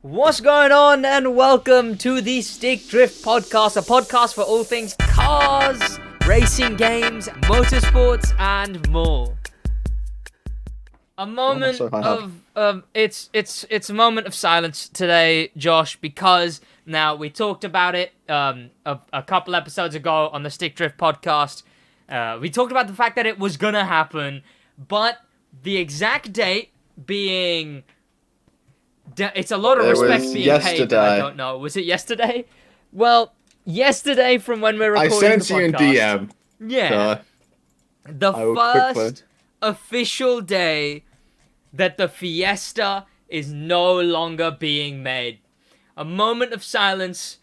What's going on, and welcome to the Stick Drift Podcast, a podcast for all things cars, racing games, motorsports, and more. A moment it's a moment of silence today, Josh, because now we talked about it a couple episodes ago on the Stick Drift Podcast. We talked about the fact that it was gonna happen, but the exact date being... It's a lot of respect being paid that I don't know. Was it yesterday? Well, yesterday from when we're recording the podcast. I sent you in DM. Yeah. The first official day that the Fiesta is no longer being made. A moment of silence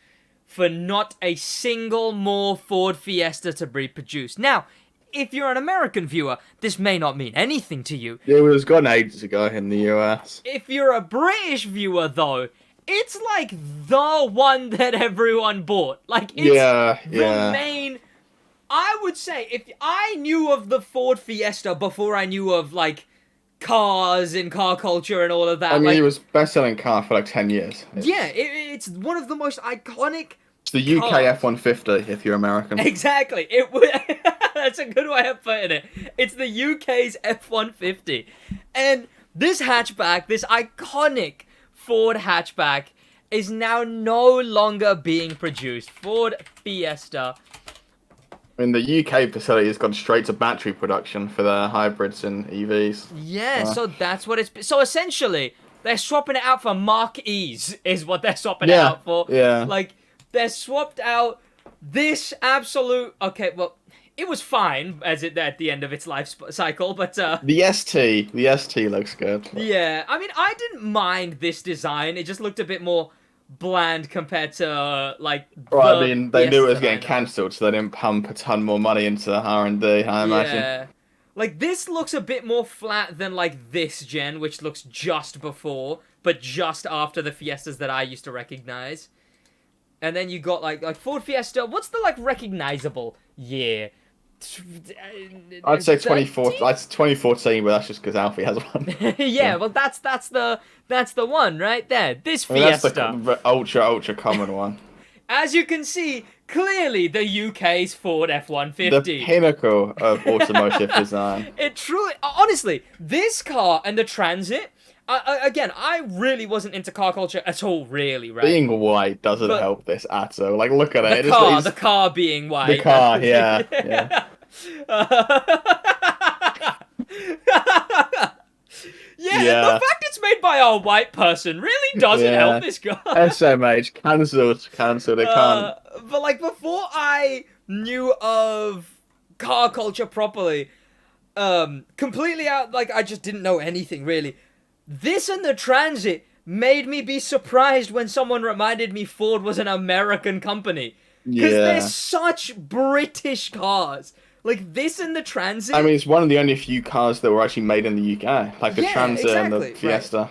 for not a single more Ford Fiesta to be produced. Now, if you're an American viewer, this may not mean anything to you. It was gone ages ago in the US. If you're a British viewer, though, it's like the one that everyone bought. Like, it's the main... I would say, if I knew of the Ford Fiesta before I knew of, like, cars and car culture and all of that... I mean, it was best-selling car for, like, 10 years. It's one of the most iconic... It's the UK F-150, if you're American. Exactly. That's a good way of putting it. It's the UK's F-150. And this hatchback, this iconic Ford hatchback, is now no longer being produced. Ford Fiesta. I mean, the UK facility has gone straight to battery production for their hybrids and EVs. Yeah, so that's what it's... So essentially, they're swapping it out for Mark E's, is what they're swapping it out for. Yeah. Like, they're swapped out this absolute... Okay, well, it was fine at the end of its life cycle, but... The ST looks good. Yeah, I mean, I didn't mind this design. It just looked a bit more bland compared to, Well, I mean, they knew it was getting cancelled, so they didn't pump a ton more money into R&D, I imagine. Yeah. Like, this looks a bit more flat than, like, this gen, which looks just before, but just after the Fiestas that I used to recognize. And then you got, like Ford Fiesta. What's the, recognizable year? I'd say 2014, but that's just because Alfie has one. Yeah, well, that's the one right there. This Fiesta. That's the ultra common one. As you can see, clearly the UK's Ford F-150. The pinnacle of automotive design. It truly, honestly, this car and the Transit. Again, I really wasn't into car culture at all, really, right? Being white doesn't help this at all. Like, look at it. The car being white. The car, yeah. Yeah, the fact it's made by a white person really doesn't help this car. SMH, cancelled, it can't. But, before I knew of car culture properly, completely out, I just didn't know anything, really. This and the Transit made me be surprised when someone reminded me Ford was an American company. Because they're such British cars. Like, this and the Transit... I mean, it's one of the only few cars that were actually made in the UK. Like, the Transit and the Fiesta.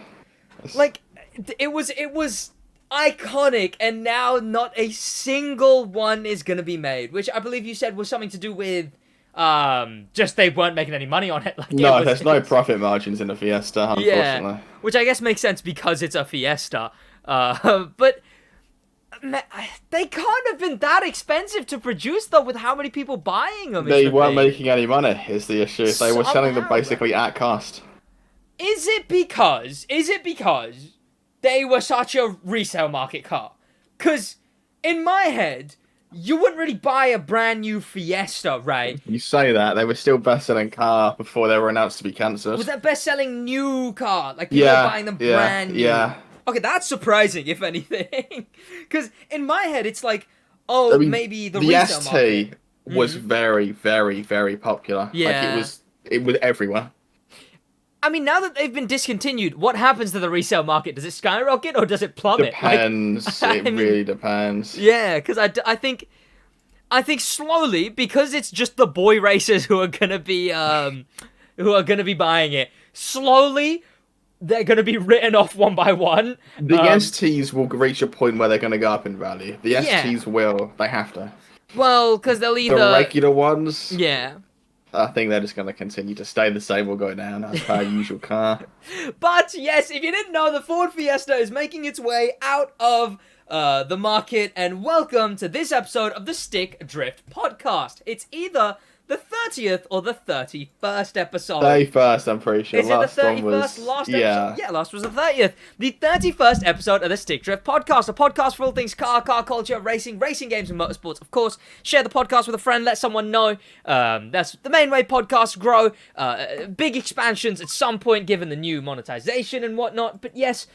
Right. It was iconic, and now not a single one is going to be made. Which I believe you said was something to do with... just they weren't making any money on it. There's no profit margins in the Fiesta, unfortunately. Yeah, which I guess makes sense because it's a Fiesta. But they can't have been that expensive to produce, though, with how many people buying them. They weren't making any money, is the issue. They were selling them basically at cost. Is it because they were such a resale market car? Because in my head... You wouldn't really buy a brand new Fiesta, right? You say that. They were still best-selling car before they were announced to be cancelled. Was that best-selling new car? Like, people were buying them brand new? Yeah. Okay, that's surprising, if anything. Because in my head, it's like, maybe the resale market. The ST was very, very, very popular. Yeah. It was everywhere. I mean, now that they've been discontinued, what happens to the resale market? Does it skyrocket or does it plummet? Depends. Really depends. Yeah, because I think slowly, because it's just the boy racers who are gonna be buying it. Slowly, they're gonna be written off one by one. The STs will reach a point where they're gonna go up in value. The STs will. They have to. Well, because they'll either the regular ones. Yeah. I think they're just going to continue to stay the same or go down as per usual car. But yes, if you didn't know, the Ford Fiesta is making its way out of the market, and welcome to this episode of the Stick Drift podcast. It's either the 30th or the 31st episode. 31st, I'm pretty sure. Is it the 31st? Last episode? Yeah, last was the 30th. The 31st episode of the Stick Drift podcast, a podcast for all things car culture, racing games, and motorsports. Of course, share the podcast with a friend, let someone know. That's the main way podcasts grow. Big expansions at some point, given the new monetization and whatnot. But yes,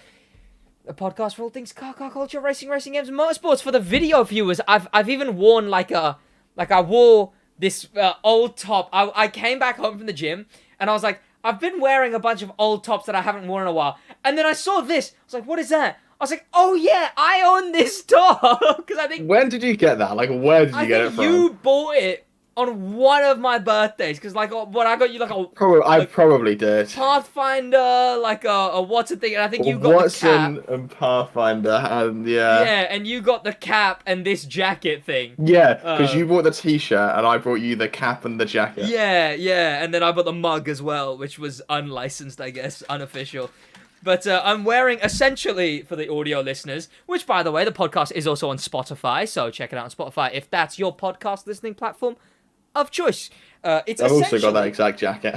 a podcast for all things car culture, racing games, and motorsports. For the video viewers, I've even worn I wore this old top. I came back home from the gym, and I was like, I've been wearing a bunch of old tops that I haven't worn in a while. And then I saw this. I was like, what is that? I was like, oh yeah, I own this top. Because I think... When did you get that? Like, where did you get it from? You bought it on one of my birthdays. Because, like, what I got you, like, I probably did. Pathfinder, like a Watson thing. And I think you got Watson the cap. and Pathfinder, and yeah. Yeah, and you got the cap and this jacket thing. Yeah, because you bought the t-shirt, and I brought you the cap and the jacket. Yeah, and then I bought the mug as well, which was unlicensed, I guess, unofficial. But I'm wearing, essentially, for the audio listeners, which, by the way, the podcast is also on Spotify, so check it out on Spotify if that's your podcast listening platform of choice. I've also got that exact jacket.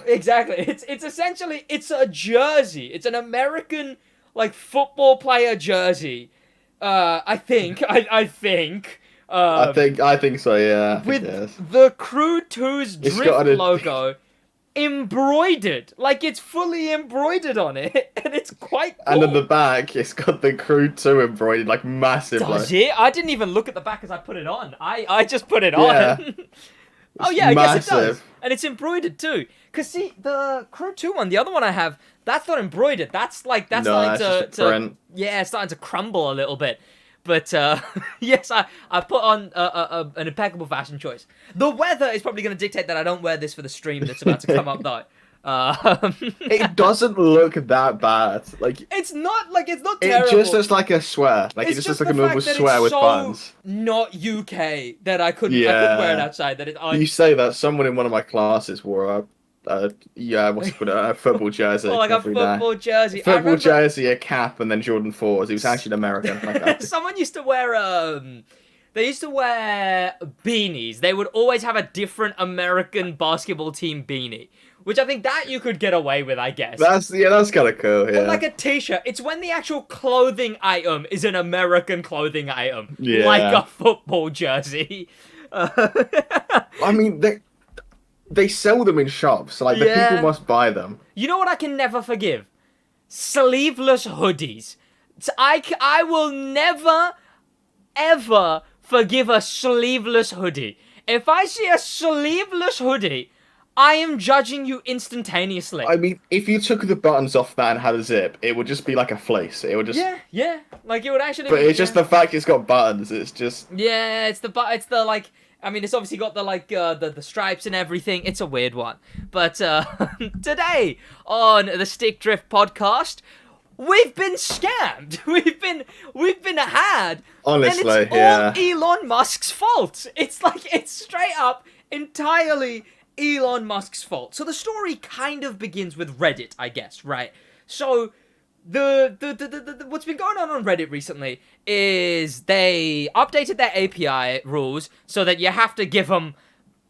Exactly. It's essentially, it's a jersey. It's an American, like, football player jersey. I think. I think so, yeah. With the Crew 2's Drift logo embroidered. Like, it's fully embroidered on it. And it's quite cool. And on the back, it's got the Crew 2 embroidered, like, massively. Does it? I didn't even look at the back as I put it on. I just put it on. Oh, yeah, I guess it does. And it's embroidered, too. Because, see, the Crew 2 one, the other one I have, that's not embroidered. That's starting to yeah, it's starting to crumble a little bit. But, yes, I put on an impeccable fashion choice. The weather is probably going to dictate that I don't wear this for the stream that's about to come up, though. It doesn't look that bad. Like, it's not terrible. It just looks like a sweater. Like, it just looks like a normal sweater with buttons. Not UK that I couldn't wear it outside. You say that someone in one of my classes wore a football jersey. Oh, like a football jersey. Football jersey, a cap, and then Jordan 4s. He was actually an American. Someone used to wear they used to wear beanies. They would always have a different American basketball team beanie. Which I think that you could get away with, I guess. That's kind of cool, yeah. Or like a t-shirt. It's when the actual clothing item is an American clothing item. Yeah. Like a football jersey. I mean, they sell them in shops, so, like, the people must buy them. You know what I can never forgive? Sleeveless hoodies. I will never, ever forgive a sleeveless hoodie. If I see a sleeveless hoodie, I am judging you instantaneously. I mean, if you took the buttons off that and had a zip, it would just be like a fleece. It would just... Yeah. Like, it would actually But it's just the fact it's got buttons. It's just... Yeah, it's the like... I mean, it's obviously got the, like, the stripes and everything. It's a weird one. But, today, on the Stick Drift podcast, we've been scammed. We've been had. Honestly, and it's all Elon Musk's fault. It's like, it's straight up entirely Elon Musk's fault. So the story kind of begins with Reddit, I guess, right? So the what's been going on Reddit recently is they updated their API rules so that you have to give them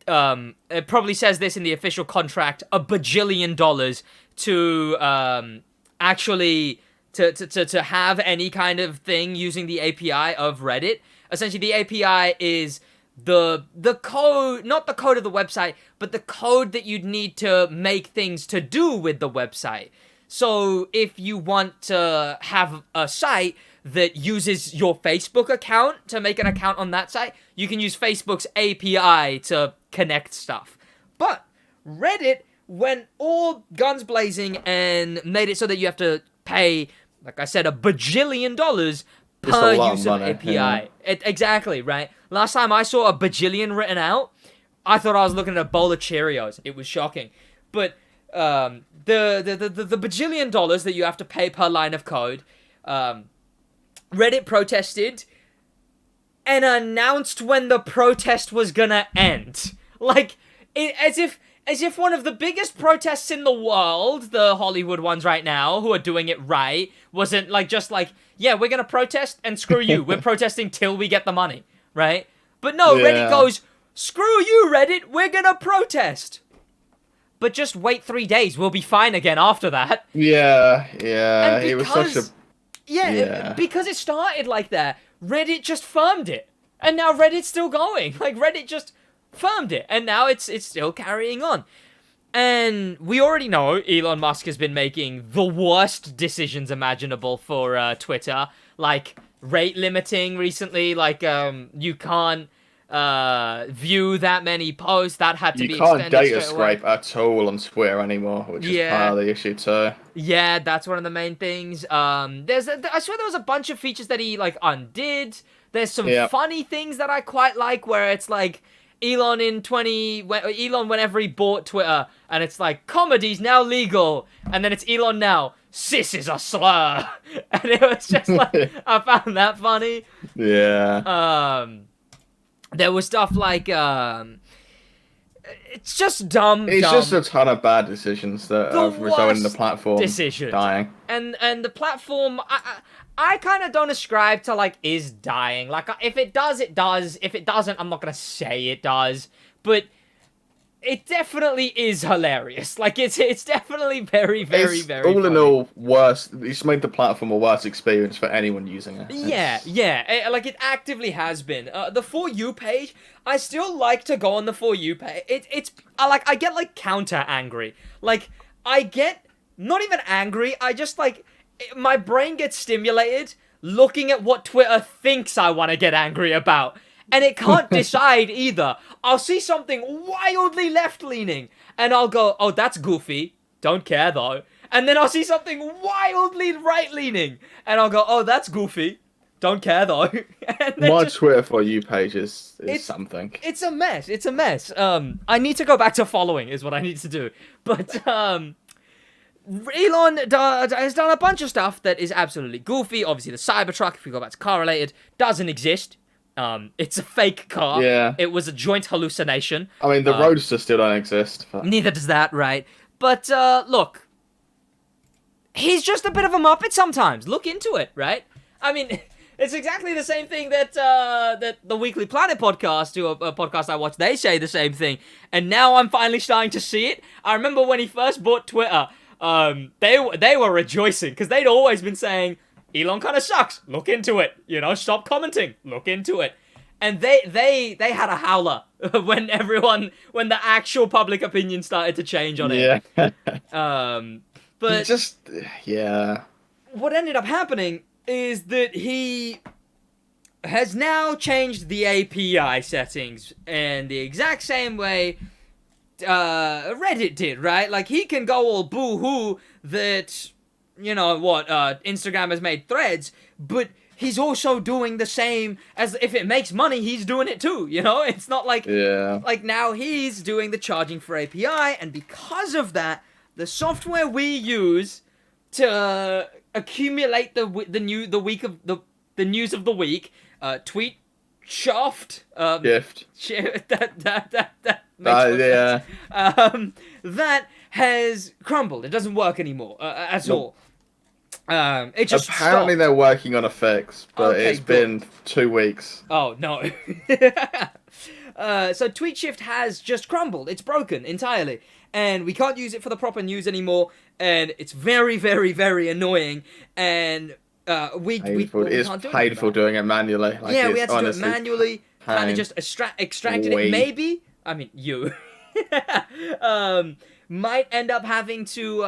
it probably says this in the official contract, $1 bajillion to actually to have any kind of thing using the API of Reddit. Essentially, the API is the code, not the code of the website, but the code that you'd need to make things to do with the website. So if you want to have a site that uses your Facebook account to make an account on that site, you can use Facebook's API to connect stuff. But Reddit went all guns blazing and made it so that you have to pay, like I said, $1 bajillion per use of API. Yeah. Exactly, right? Last time I saw $1 bajillion written out, I thought I was looking at a bowl of Cheerios. It was shocking. But the $1 bajillion that you have to pay per line of code, Reddit protested and announced when the protest was gonna end. Like, As if one of the biggest protests in the world, the Hollywood ones right now, who are doing it right, wasn't just like, yeah, we're gonna protest and screw you. We're protesting till we get the money, right? But no, Yeah. Reddit goes, screw you, Reddit, we're gonna protest. But just wait 3 days, we'll be fine again after that. Yeah. And It was such a... Yeah, because it started like that, Reddit just firmed it. And now Reddit's still going. Like, Reddit just firmed it, and now it's still carrying on. And we already know Elon Musk has been making the worst decisions imaginable for Twitter, like rate limiting recently. Like you can't view that many posts. That had to be extended. You can't data scrape at all on Twitter anymore, which is part of the issue too. Yeah, that's one of the main things. I swear there was a bunch of features that he undid. There's some funny things that I quite like, where it's like Elon whenever he bought Twitter, and it's like, comedy's now legal, and then it's Elon now, cis is a slur, and it was just like, I found that funny. Yeah. There was stuff like, it's just dumb. It's just a ton of bad decisions that have resulted in the platform dying. And the platform, I kind of don't ascribe to, is dying. Like, if it does, it does. If it doesn't, I'm not going to say it does. But it definitely is hilarious. Like, it's definitely very, very, very all in funny. all, worse. It's made the platform a worse experience for anyone using it. Yeah. It actively has been. The For You page, I still like to go on the For You page. I get, counter-angry. I get not even angry, I just, my brain gets stimulated looking at what Twitter thinks I want to get angry about. And it can't decide either. I'll see something wildly left-leaning, and I'll go, oh, that's goofy. Don't care, though. And then I'll see something wildly right-leaning, and I'll go, oh, that's goofy. Don't care, though. My Twitter For You page is something. It's a mess. It's a mess. I need to go back to following, is what I need to do. But, Elon has done a bunch of stuff that is absolutely goofy. Obviously, the Cybertruck, if we go back to car-related, doesn't exist. It's a fake car. Yeah. It was a joint hallucination. I mean, the Roadster still don't exist. But... Neither does that, right? But, look. He's just a bit of a muppet sometimes. Look into it, right? I mean, it's exactly the same thing that the Weekly Planet podcast, a podcast I watch, they say the same thing. And now I'm finally starting to see it. I remember when he first bought Twitter, they were rejoicing, because they'd always been saying, Elon kind of sucks. Look into it. Stop commenting. Look into it. And they had a howler when the actual public opinion started to change on it. Yeah. But yeah. What ended up happening is that he has now changed the API settings in the exact same way Reddit did, right? He can go all boo-hoo that... Instagram has made threads, but he's also doing the same as if it makes money, he's doing it too, It's not like, now he's doing the charging for API, and because of that, the software we use to accumulate the news of the week, tweet shaft, Gift. that makes that has crumbled. It doesn't work anymore at all. It just apparently stopped. They're working on a fix, but Okay, it's been 2 weeks. Oh no. So TweetShift has just crumbled. It's broken entirely, and we can't use it for the proper news anymore. And it's very, very, very annoying. And we can't do it. Painful doing it manually. We had to do it manually. Kind of just extracted it. Maybe. I mean, you might end up having to.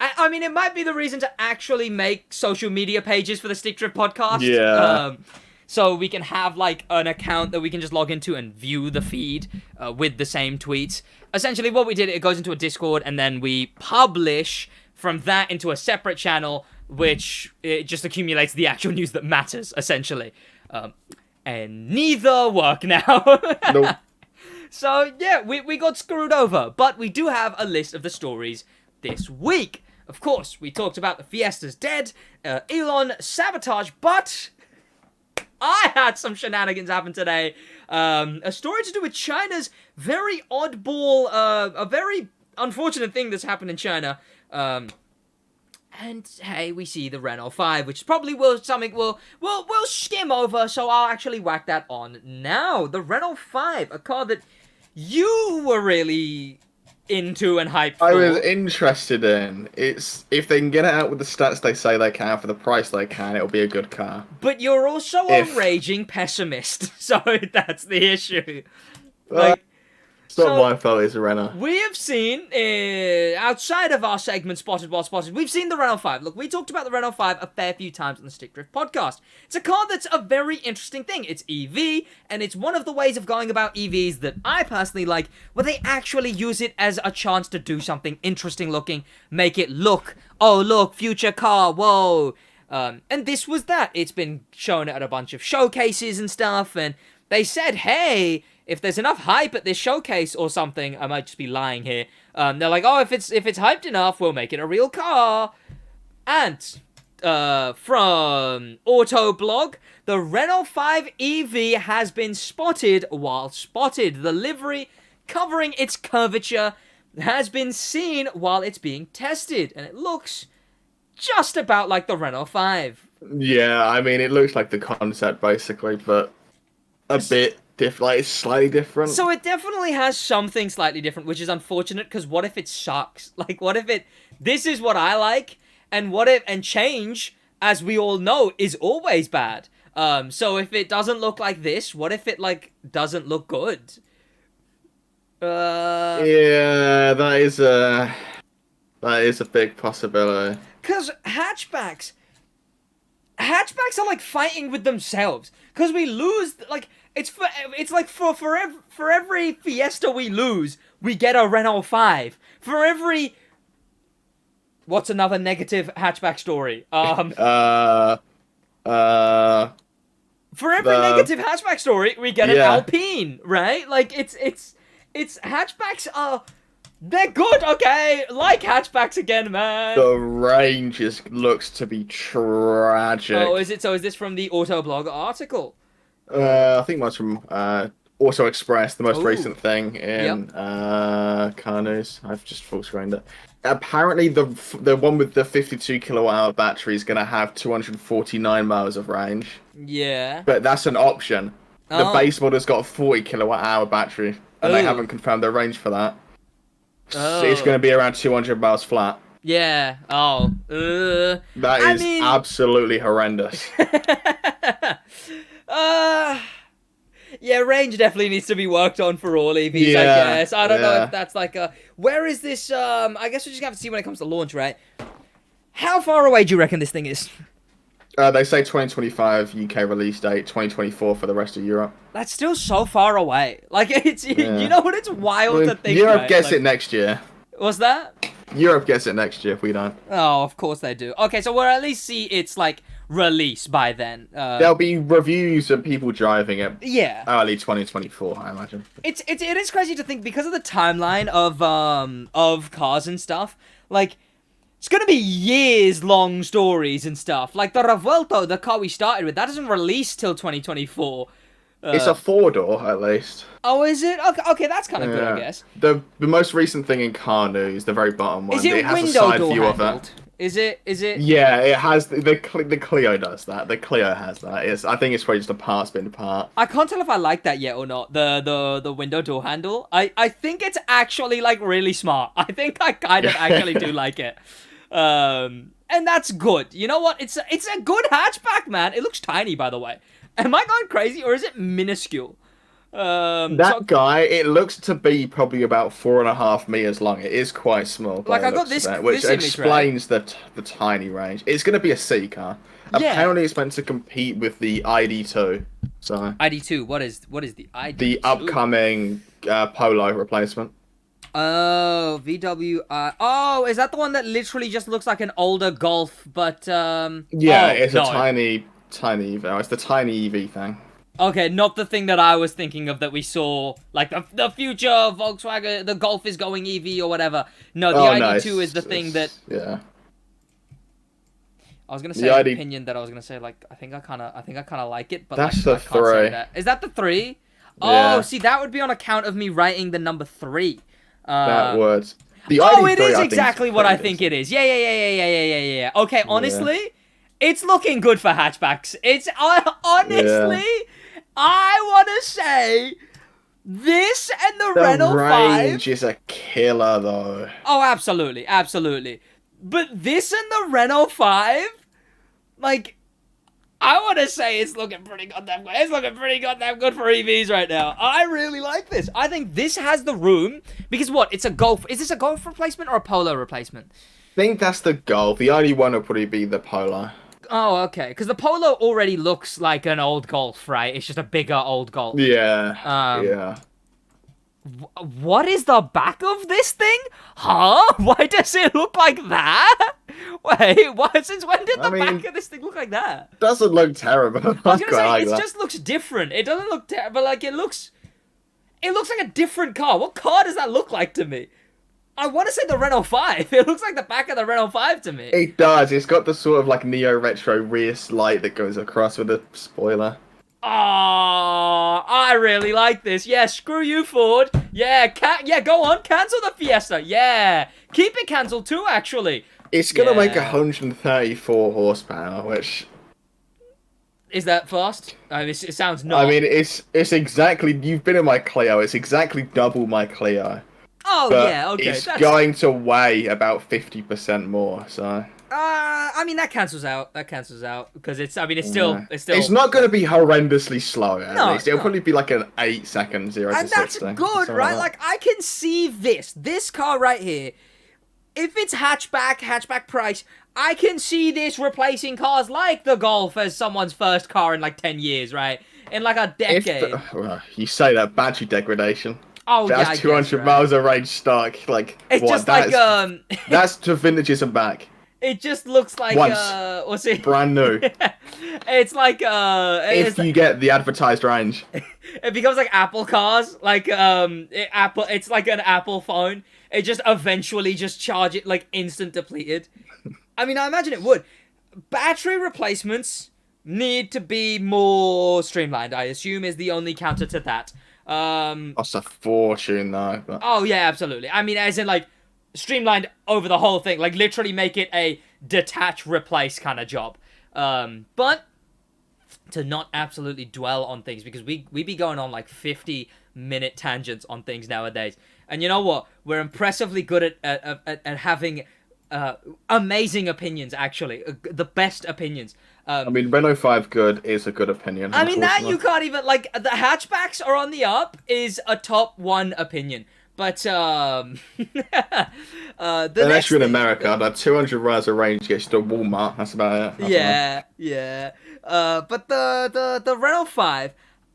I mean, it might be the reason to actually make social media pages for the Stick Drift podcast. Yeah. So we can have, an account that we can just log into and view the feed with the same tweets. Essentially, what we did, it goes into a Discord, and then we publish from that into a separate channel, which it just accumulates the actual news that matters, essentially. And neither work now. Nope. So, yeah, we got screwed over. But we do have a list of the stories this week. Of course, we talked about the Fiesta's dead, Elon sabotage, but I had some shenanigans happen today. A story to do with China's very oddball, a very unfortunate thing that's happened in China. And hey, we see the Renault 5, which probably something we'll skim over, so I'll actually whack that on now. The Renault 5, a car that you were really into and hyped for. I was interested in. It's if they can get it out with the stats they say they can for the price they can, it'll be a good car. But you're also a raging pessimist, so that's the issue. It's not my fault, it's a Renault. We have seen, outside of our segment Spotted While Spotted, we've seen the Renault 5. Look, we talked about the Renault 5 a fair few times on the Stick Drift podcast. It's a car that's a very interesting thing. It's EV, and it's one of the ways of going about EVs that I personally like, where they actually use it as a chance to do something interesting looking, make it look, oh look, future car, whoa. And this was that. It's been shown at a bunch of showcases and stuff, and they said, hey, if there's enough hype at this showcase or something, I might just be lying here. They're like, oh, if it's hyped enough, we'll make it a real car. And from Autoblog, the Renault 5 EV has been spotted while spotted. The livery covering its curvature has been seen while it's being tested, and it looks just about like the Renault 5. Yeah, I mean, it looks like the concept basically, but a bit different. Like, it's slightly different. So it definitely has something slightly different, which is unfortunate, because what if it sucks? Like, what if this is what I like, and change, as we all know, is always bad. So if it doesn't look like this, what if it, like, doesn't look good? Yeah, that is a big possibility. Because hatchbacks are like fighting with themselves. Because we lose, like, it's like for every Fiesta we lose, we get a Renault 5. For every, what's another negative hatchback story? For every negative hatchback story, we get an Alpine, right? Like, it's hatchbacks are, they're good, okay? Like hatchbacks again, man. The range looks to be tragic. Oh, is it? So is this from the Autoblog article? I think that's from Auto Express, the most recent thing in car news. I've just full screened it. Apparently, the one with the 52 kilowatt-hour battery is going to have 249 miles of range. Yeah. But that's an option. The base model's got a 40 kilowatt-hour battery, and they haven't confirmed their range for that. So it's going to be around 200 miles flat. Yeah. That is absolutely horrendous. Yeah, range definitely needs to be worked on for all EVs, I guess. I don't know if that's like a... Where is this... I guess we just have to see when it comes to launch, right? How far away do you reckon this thing is? They say 2025 UK release date, 2024 for the rest of Europe. That's still so far away. Like, it's... You know what? It's wild to think, Europe gets it next year. What's that? Europe gets it next year if we don't. Oh, of course they do. Okay, so we'll at least see its, like, release by then. There'll be reviews of people driving it. Yeah. Early 2024, I imagine. It is crazy to think, because of the timeline of cars and stuff, like, it's gonna be years-long stories and stuff. Like, the Revuelto, the car we started with, that doesn't release till 2024. It's a four-door, at least. Oh, is it? Okay, that's kind of good, I guess. The most recent thing in car news, the very bottom one, is it has window a side door view handled? of it. Is it? Yeah, it has. The Clio does that. The Clio has that. I think it's probably just a parts bin part. I can't tell if I like that yet or not. The window door handle. I think it's actually, like, really smart. I think I kind of actually do like it. And that's good. You know what? It's a good hatchback, man. It looks tiny, by the way. Am I going crazy, or is it minuscule? Guy, it looks to be probably about 4.5 meters long. It is quite small. Like, I got this, which image, explains the tiny range. It's going to be a C car. Yeah. Apparently, it's meant to compete with the ID2. So ID2. What is the ID2? The upcoming Polo replacement. Oh, VW. Oh, is that the one that literally just looks like an older Golf, but Yeah, it's a tiny EV. It's the tiny EV thing. Okay, not the thing that I was thinking of that we saw, like the future Volkswagen, the Golf is going EV or whatever. No, the ID2 is the thing that... Yeah. I was gonna say an opinion that I was gonna say like I think I kind of like it, but that's like, the I can't say 3. that. Is that the 3? Yeah. Oh, see, that would be on account of me writing the number 3. That would. The oh, ID3, it is exactly what I think decent. it is. Yeah. Okay, honestly, it's looking good for hatchbacks. It's honestly, I want to say this and the Renault 5. The range is a killer, though. Oh, absolutely. But this and the Renault 5, like, I want to say it's looking pretty goddamn good. It's looking pretty goddamn good for EVs right now. I really like this. I think this has the room, because what? It's a Golf. Is this a Golf replacement or a Polo replacement? I think that's the Golf. The only one will probably be the Polo. Oh, okay. Because the Polo already looks like an old Golf, right? It's just a bigger old Golf. Yeah. What is the back of this thing? Huh? Why does it look like that? Wait, what? Since when did the back of this thing look like that? Doesn't look terrible. I was gonna say, it just looks different. It doesn't look terrible, like, it looks like a different car. What car does that look like to me? I want to say the Renault 5. It looks like the back of the Renault 5 to me. It does. It's got the sort of, like, neo-retro rear light that goes across with the spoiler. Oh, I really like this. Yeah, screw you, Ford. Yeah, go on, cancel the Fiesta. Yeah, keep it cancelled too, actually. It's gonna make 134 horsepower, which... Is that fast? I mean, it sounds not. I mean, it's exactly... You've been in my Clio. It's exactly double my Clio. Oh, but yeah, okay. It's going to weigh about 50% more, so... I mean, that cancels out. Because it's still... It's not going to be horrendously slow, at least. It'll no. probably be like an 8-second 0 to 60. And that's good, right? Like, I can see this car right here. If it's hatchback price, I can see this replacing cars like the Golf as someone's first car in like 10 years, right? In like a decade. You say that, battery degradation. Oh, yeah, that's 200 miles of range stock. Like, it's just like, that's to vintages and back. It just looks like, what's it? Brand new. It's like, if you get the advertised range. It becomes like Apple cars, like, it's like an Apple phone. It just eventually just charge it, like, instant depleted. I mean, I imagine it would. Battery replacements need to be more streamlined, I assume, is the only counter to that. That's a fortune, though. But... Oh, yeah, absolutely. I mean, as in, like, streamlined over the whole thing. Like, literally make it a detach, replace kind of job. But to not absolutely dwell on things, because we be going on, like, 50-minute tangents on things nowadays. And you know what? We're impressively good at having amazing opinions, actually. The best opinions. I mean, Renault 5 good is a good opinion. I mean, that you can't even... Like, the hatchbacks are on the up is a top 1 opinion. But, unless you're in America, that 200 miles of range gets you to Walmart. That's about it. Yeah. But the Renault 5...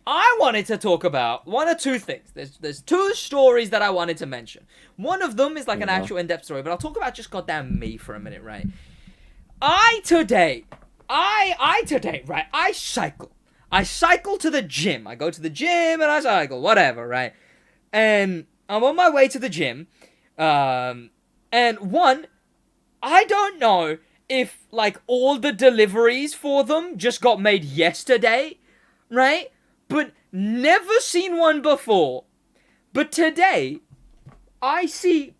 I wanted to talk about one or two things. There's 2 stories that I wanted to mention. One of them is like an actual in-depth story, but I'll talk about just goddamn me for a minute, right? I today, right? I cycle. I cycle to the gym. I go to the gym and I cycle, whatever, right? And I'm on my way to the gym. And one, I don't know if like all the deliveries for them just got made yesterday, right? But never seen one before. But today, I see,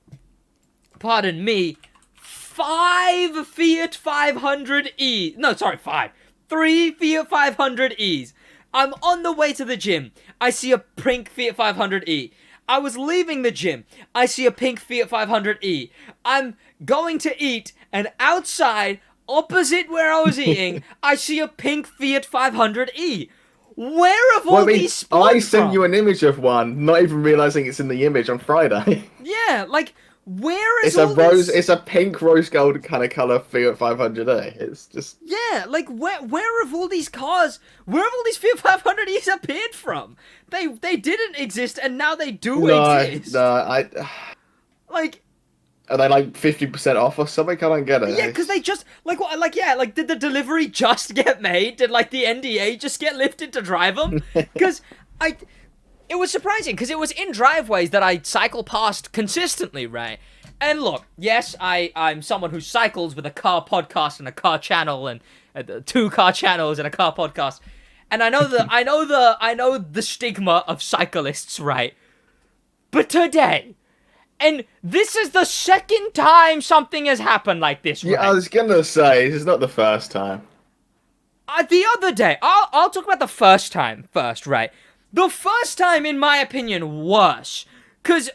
pardon me, 5 Fiat 500E. No, sorry, 5. 3 Fiat 500Es. I'm on the way to the gym. I see a pink Fiat 500E. I was leaving the gym. I see a pink Fiat 500E. I'm going to eat, and outside, opposite where I was eating, I see a pink Fiat 500E. Where have all these spawned I sent you an image of one, not even realizing it's in the image on Friday. Yeah, like, where is It's a pink rose gold kind of color Fiat 500e. It's just... Yeah, like, where have all these cars, where have all these Fiat 500es appeared from? They didn't exist, and now they do exist. Like... Are they like 50% off or something? I don't get it. Yeah, because they just did the delivery just get made? Did like the NDA just get lifted to drive them? Because it was surprising because it was in driveways that I cycle past consistently, right? And look, yes, I'm someone who cycles with a car podcast and a car channel and 2 car channels and a car podcast. And I know the stigma of cyclists, right? But today, and this is the second time something has happened like this, right? Yeah, I was gonna say, this is not the first time. The other day, I'll talk about the first time first, right? The first time, in my opinion, worse.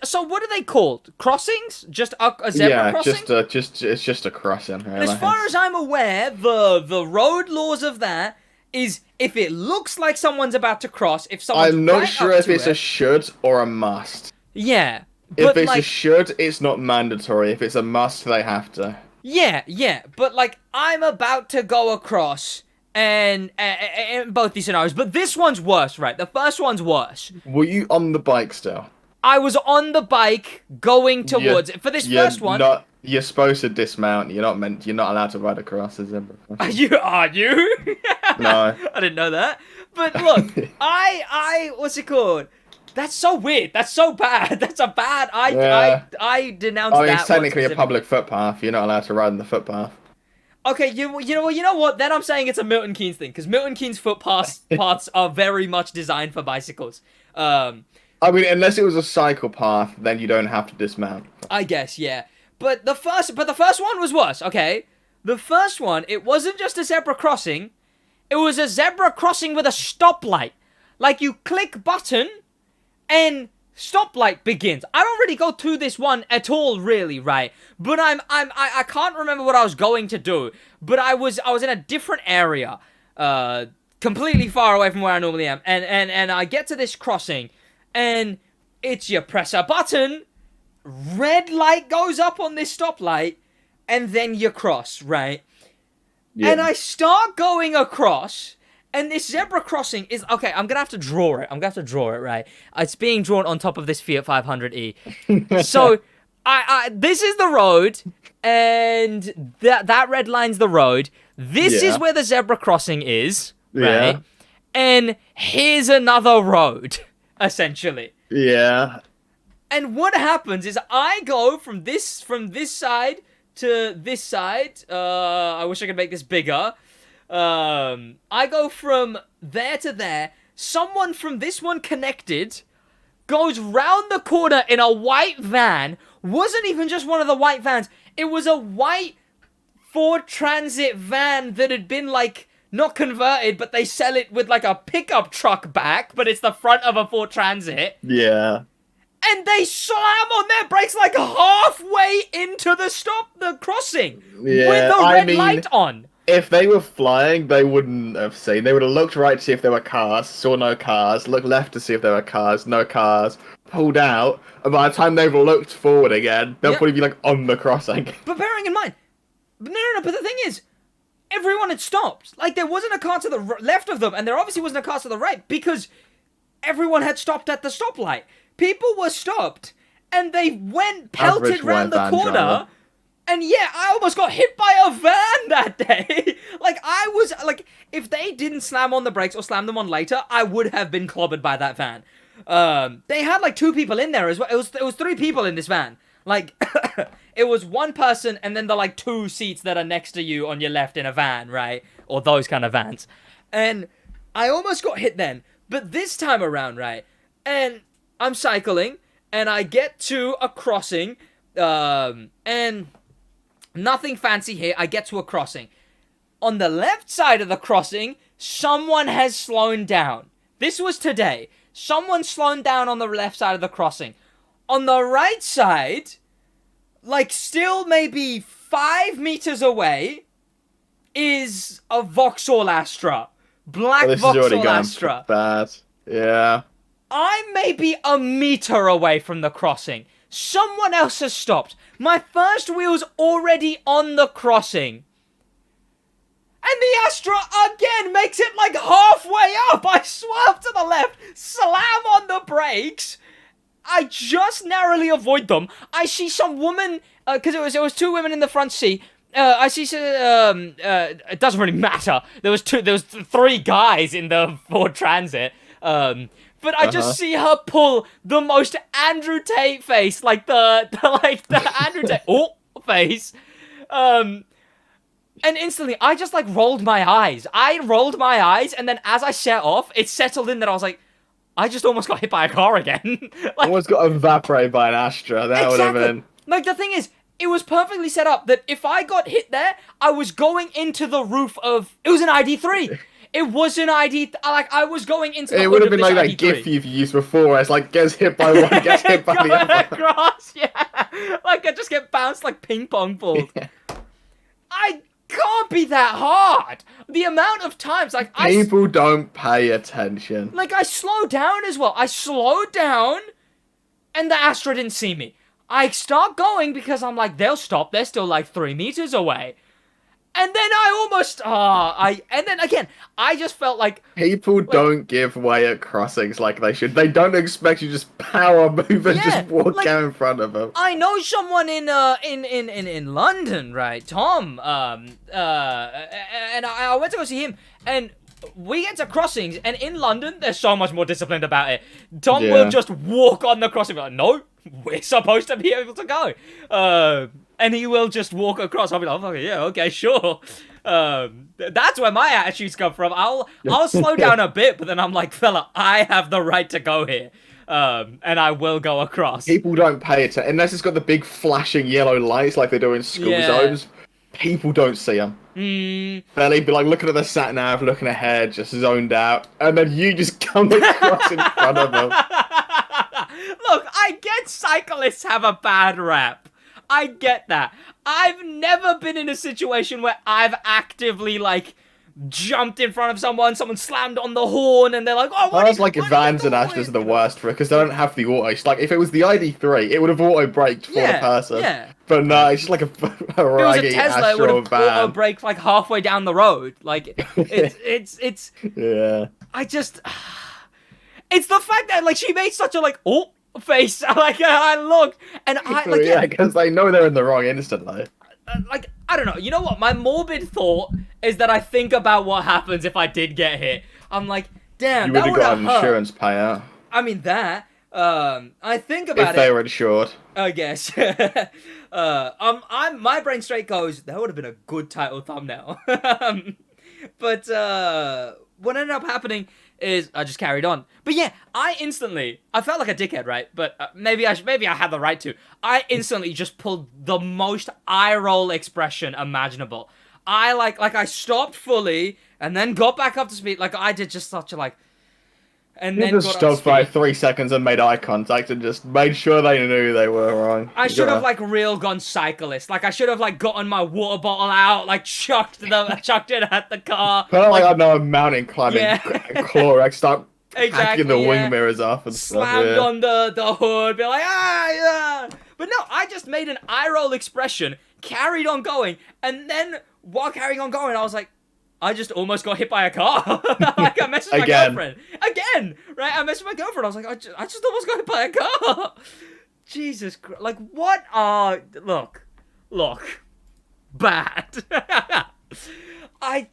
So what are they called? Crossings? Just a zebra crossing? It's just a crossing. Really. As far as I'm aware, the road laws of that is if it looks like someone's about to cross, if someone's I'm not right sure up if to it's it, a should or a must. Yeah. If it's like, a should, it's not mandatory. If it's a must, they have to. Yeah. But like, I'm about to go across, and in both these scenarios, but this one's worse, right? The first one's worse. Were you on the bike still? I was on the bike going towards it. For this first one, you're supposed to dismount. You're not allowed to ride across the zebra. Are you? No. I didn't know that. But look, what's it called? That's so weird. That's so bad. That's a bad. I denounced that. It's technically a public footpath. You're not allowed to ride on the footpath. Okay, you know what? Then I'm saying it's a Milton Keynes thing, because Milton Keynes footpaths are very much designed for bicycles. I mean, unless it was a cycle path, then you don't have to dismount. I guess, yeah. But the first one was worse, okay? The first one, it wasn't just a zebra crossing. It was a zebra crossing with a stoplight. Like, you click button, and stoplight begins. I don't really go to this one at all, really, right? But I can't remember what I was going to do. But I was in a different area, completely far away from where I normally am. And I get to this crossing, and it's you press a button, red light goes up on this stoplight, and then you cross, right? Yeah. And I start going across, and this zebra crossing is... Okay, I'm gonna have to draw it. Right? It's being drawn on top of this Fiat 500e. So, this is the road, and that red line's the road. This is where the zebra crossing is, right? Yeah. And here's another road. Essentially. Yeah. And what happens is I go from this side to this side. I wish I could make this bigger. I go from there to there. Someone from this one connected goes round the corner in a white van. Wasn't even just one of the white vans. It was a white Ford Transit van that had been like... not converted, but they sell it with like a pickup truck back, but it's the front of a Ford Transit. Yeah. And they slam on their brakes like halfway into the crossing. Yeah, with the red light on. If they were flying, they wouldn't have seen. They would have looked right to see if there were cars, saw no cars, looked left to see if there were cars, no cars, pulled out, and by the time they've looked forward again, they'll probably be like on the crossing. But bearing in mind, but the thing is, everyone had stopped. Like, there wasn't a car to the left of them, and there obviously wasn't a car to the right, because everyone had stopped at the stoplight. People were stopped, and they pelted round the corner, driver. And yeah, I almost got hit by a van that day. If they didn't slam on the brakes or slam them on later, I would have been clobbered by that van. They had, 2 people in there as well. It was 3 people in this van. It was 1 person and then the 2 seats that are next to you on your left in a van, right? Or those kind of vans. And I almost got hit then. But this time around, right? And I'm cycling and I get to a crossing. And nothing fancy here. I get to a crossing. On the left side of the crossing, someone has slowed down. This was today. Someone slowed down on the left side of the crossing. On the right side, still maybe 5 meters away, is a Vauxhall Astra. Black Vauxhall Astra. Bad. Yeah. I'm maybe a meter away from the crossing. Someone else has stopped. My first wheel's already on the crossing. And the Astra again makes it halfway up. I swerve to the left, slam on the brakes. I just narrowly avoid them. I see some woman, because it was 2 women in the front seat. I see some, it doesn't really matter. There was 3 guys in the Ford Transit. but I just see her pull the most Andrew Tate face, like the Andrew Tate face, and instantly I just like rolled my eyes. I rolled my eyes, and then as I set off, it settled in that I was like, I just almost got hit by a car again. Like, almost got evaporated by an Astra. That would have been. Like, the thing is, it was perfectly set up that if I got hit there, I was going into the roof of. It was an ID3. It was an like, I was going into the It hood would have of been this like ID3. that GIF you've used before, where it's like, gets hit by one, gets hit by the other. Across, yeah. Like, I just get bounced like ping pong balls. Yeah. I can't be that hard. The amount of times, like, People don't pay attention. Like, I slowed down as well. I slowed down, and the Astra didn't see me. I start going because I'm like, they'll stop. They're still like 3 meters away. And then I almost, and then again, I just felt like... People don't give way at crossings like they should. They don't expect you to just power move and just walk like, out in front of them. I know someone in London, right? Tom, and I went to go see him, and we get to crossings, and in London, they're so much more disciplined about it. Tom will just walk on the crossing, like, no, we're supposed to be able to go. And he will just walk across. I'll be like, oh, yeah, okay, sure. That's where my attitudes come from. I'll slow down a bit, but then I'm like, fella, I have the right to go here. And I will go across. People don't pay attention. Unless it's got the big flashing yellow lights like they do in school zones. People don't see them. They'll be like looking at the sat nav, looking ahead, just zoned out. And then you just come across in front of them. Look, I get cyclists have a bad rap. I get that. I've never been in a situation where I've actively, like, jumped in front of someone slammed on the horn, and they're like, oh, what? I was like, Vans and Astras are the worst for it, because they don't have the auto. Like, if it was the ID3, it would have auto-braked for the person. Yeah. But no, it's just like a If it was a Tesla, it would have van. auto-braked, like, halfway down the road. Like, it's... Yeah. I just... It's the fact that, like, she made such a, like, face. Like, I looked, and I, like... Yeah, because they know they're in the wrong instantly. Like, I don't know. You know what? My morbid thought is that I think about what happens if I did get hit. I'm like, damn, you that would have got an insurance payout. I mean, that. I think about if they were insured. I guess. My brain straight goes, that would have been a good title thumbnail. But what ended up happening is I just carried on. But yeah, I felt like a dickhead, right? But maybe I had the right to. I instantly just pulled the most eye roll expression imaginable. I stopped fully and then got back up to speed. Like, I did just such a, like... And you then just stopped for 3 seconds and made eye contact and just made sure they knew they were wrong. I should have, like, real gone cyclist. Like, I should have, like, gotten my water bottle out, like, chucked it at the car. Kind of like I know I'm mountain climbing Clorox, start hacking the wing mirrors off and slammed on the hood, be like, yeah. But no, I just made an eye roll expression, carried on going, and then while carrying on going, I was like, I just almost got hit by a car. Like, I messaged my girlfriend. Again, right? I messaged my girlfriend. I was like, I just almost got hit by a car. Jesus Christ. Like, what are... Look. Bad. I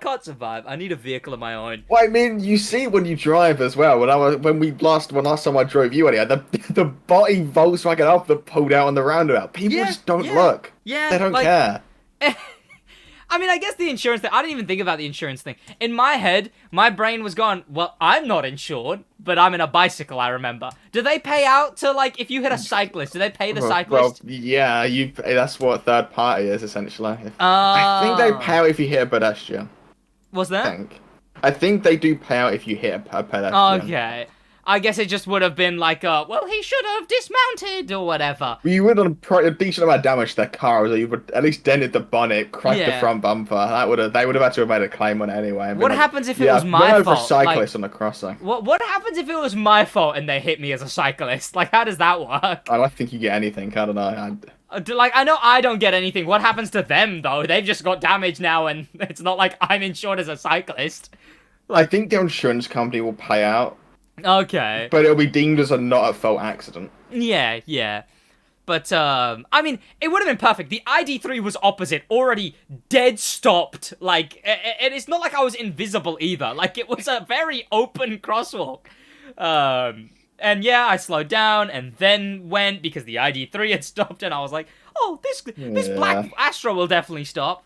can't survive. I need a vehicle of my own. Well, I mean, you see when you drive as well. When last time I drove you, anyway, the body Volkswagen up that pulled out on the roundabout. People just don't look. Yeah. They don't care. I mean, I guess the insurance thing, I didn't even think about the insurance thing. In my head, my brain was going, well, I'm not insured, but I'm in a bicycle, I remember. Do they pay out to, like, if you hit a cyclist, do they pay the cyclist? Well, yeah, that's what third party is, essentially. I think they pay out if you hit a pedestrian. What's that? I think they do pay out if you hit a pedestrian. Okay. I guess it just would have been like, well, he should have dismounted or whatever. You would have done a decent amount of damage to their car, so you would at least dented the bonnet, cracked the front bumper. They would have had to have made a claim on it anyway. What happens if it was my fault? For cyclists on the crossing. What happens if it was my fault and they hit me as a cyclist? Like, how does that work? I don't think you get anything. I don't know. Like, I know I don't get anything. What happens to them, though? They've just got damage now, and it's not like I'm insured as a cyclist. I think the insurance company will pay out. Okay. But it'll be deemed as a not at fault accident. Yeah. But, I mean, it would have been perfect. The ID3 was opposite, already dead stopped. Like, and it's not like I was invisible either. Like, it was a very open crosswalk. And yeah, I slowed down and then went because the ID3 had stopped, and I was like, oh, this black Astro will definitely stop.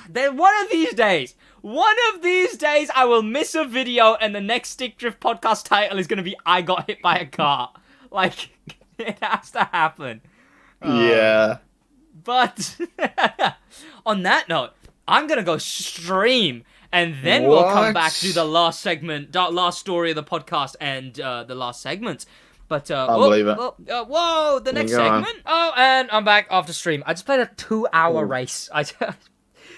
Then one of these days, I will miss a video, and the next Stick Drift podcast title is gonna be "I got hit by a car." Like, it has to happen. Yeah. But on that note, I'm gonna go stream, and then we'll come back to the last segment, last story of the podcast, and the last segment. But I believe it. Whoa, the next segment. Oh, and I'm back after stream. I just played a 2-hour race.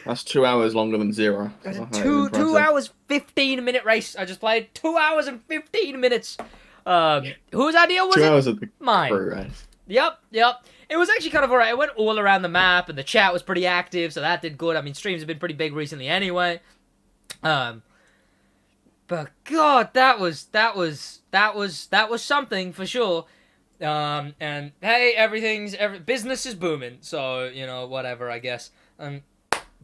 That's 2 hours longer than 0. Two hours 15-minute race. I just played 2 hours and 15 minutes. Whose idea was 2 it? hours of the Mine. crew race. Yep. It was actually kind of alright. It went all around the map, and the chat was pretty active, so that did good. I mean, streams have been pretty big recently anyway. But God, that was something for sure. And hey, business is booming, so whatever, I guess.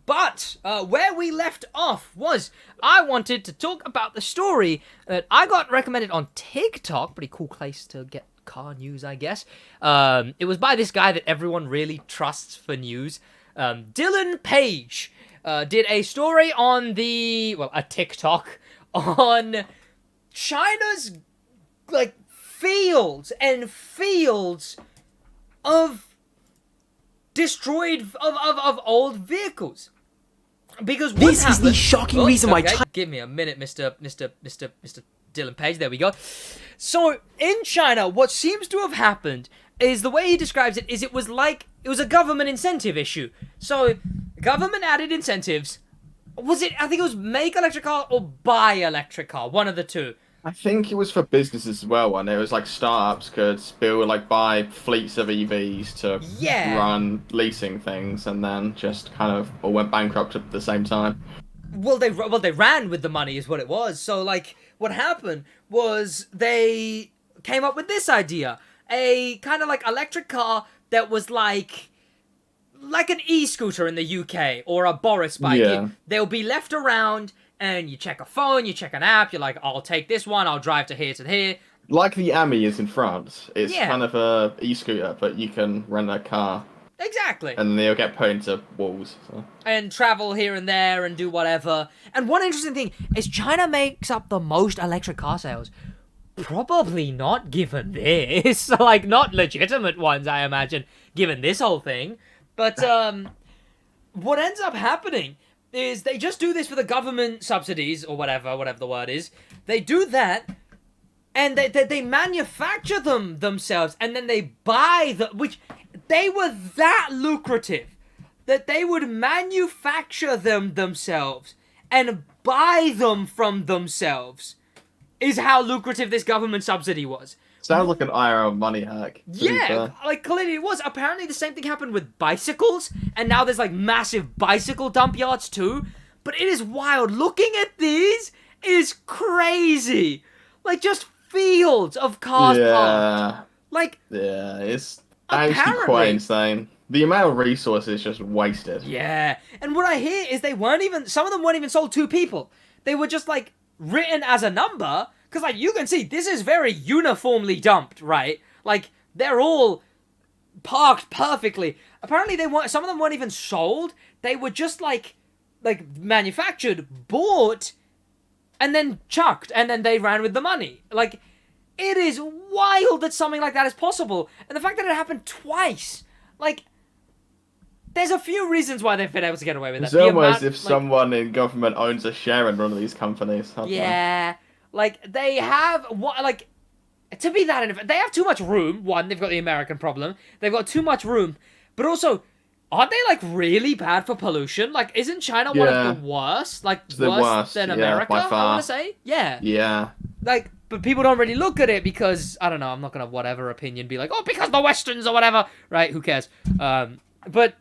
But where we left off was I wanted to talk about the story that I got recommended on TikTok. Pretty cool place to get car news, I guess. It was by this guy that everyone really trusts for news. Dylan Page did a story on a TikTok on China's fields and fields of destroyed of old vehicles. Because this is the shocking reason why China... Give me a minute, Mr. Dylan Page. There we go. So, in China, what seems to have happened is, the way he describes it, is it was a government incentive issue. So, government added incentives. I think it was make electric car or buy electric car, one of the two. I think it was for businesses as well, and it was startups could buy fleets of EVs to run leasing things, and then just kind of all went bankrupt at the same time. Well, they ran with the money, is what it was. So, what happened was they came up with this idea, a kind of electric car that was like an e-scooter in the UK or a Boris bike. Yeah. They'll be left around. And you check a phone, you check an app, you're like, I'll take this one, I'll drive to here. Like the Ami is in France. It's kind of a e-scooter, but you can rent a car. Exactly. And they'll get put into walls. So. And travel here and there and do whatever. And one interesting thing is China makes up the most electric car sales. Probably not, given this. Not legitimate ones, I imagine, given this whole thing. But what ends up happening is they just do this for the government subsidies, or whatever the word is. They do that, and they manufacture them themselves, and then they buy them, which they were that lucrative that they would manufacture them themselves and buy them from themselves, is how lucrative this government subsidy was. Sounds like an IRL money hack. Yeah, clearly it was. Apparently the same thing happened with bicycles, and now there's massive bicycle dump yards too. But it is wild. Looking at these is crazy. Just fields of cars parked. Yeah, it's actually quite insane. The amount of resources just wasted. Yeah, and what I hear is some of them weren't even sold to people. They were just written as a number. Because, you can see, this is very uniformly dumped, right? They're all parked perfectly. Apparently, some of them weren't even sold. They were just, manufactured, bought, and then chucked, and then they ran with the money. It is wild that something like that is possible. And the fact that it happened twice, there's a few reasons why they've been able to get away with that. It's almost if someone in government owns a share in one of these companies. Yeah. They have, to be that, they have too much room. One, they've got the American problem. They've got too much room. But also, aren't they, really bad for pollution? Isn't China one of the worst? Worse than America, by far. I want to say? Yeah. Yeah. But people don't really look at it because, I don't know, I'm not going to whatever opinion be because the Westerns or whatever. Right, who cares? But,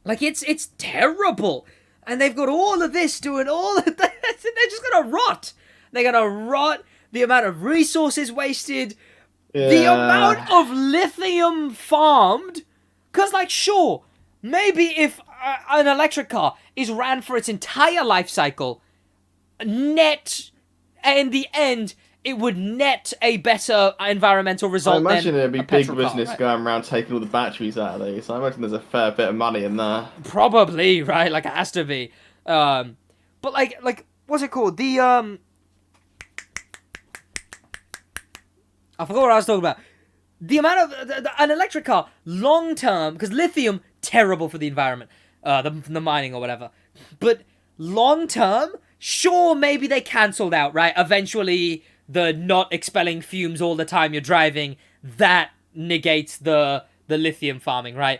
it's terrible. And they've got all of this doing all of that. They're just going to rot. They're going to rot. The amount of resources wasted. Yeah. The amount of lithium farmed. Because, sure, maybe if an electric car is ran for its entire life cycle, net in the end, it would net a better environmental result. I imagine than there'd be a big petrol business car, right? going around taking all the batteries out of these. I imagine there's a fair bit of money in there. Probably, right? Like, it has to be. But like, what's it called? I forgot what I was talking about. The amount of an electric car long term, because lithium terrible for the environment, the mining or whatever. But long term, sure, maybe they cancelled out, right? Eventually, the not expelling fumes all the time you're driving, that negates the lithium farming, right?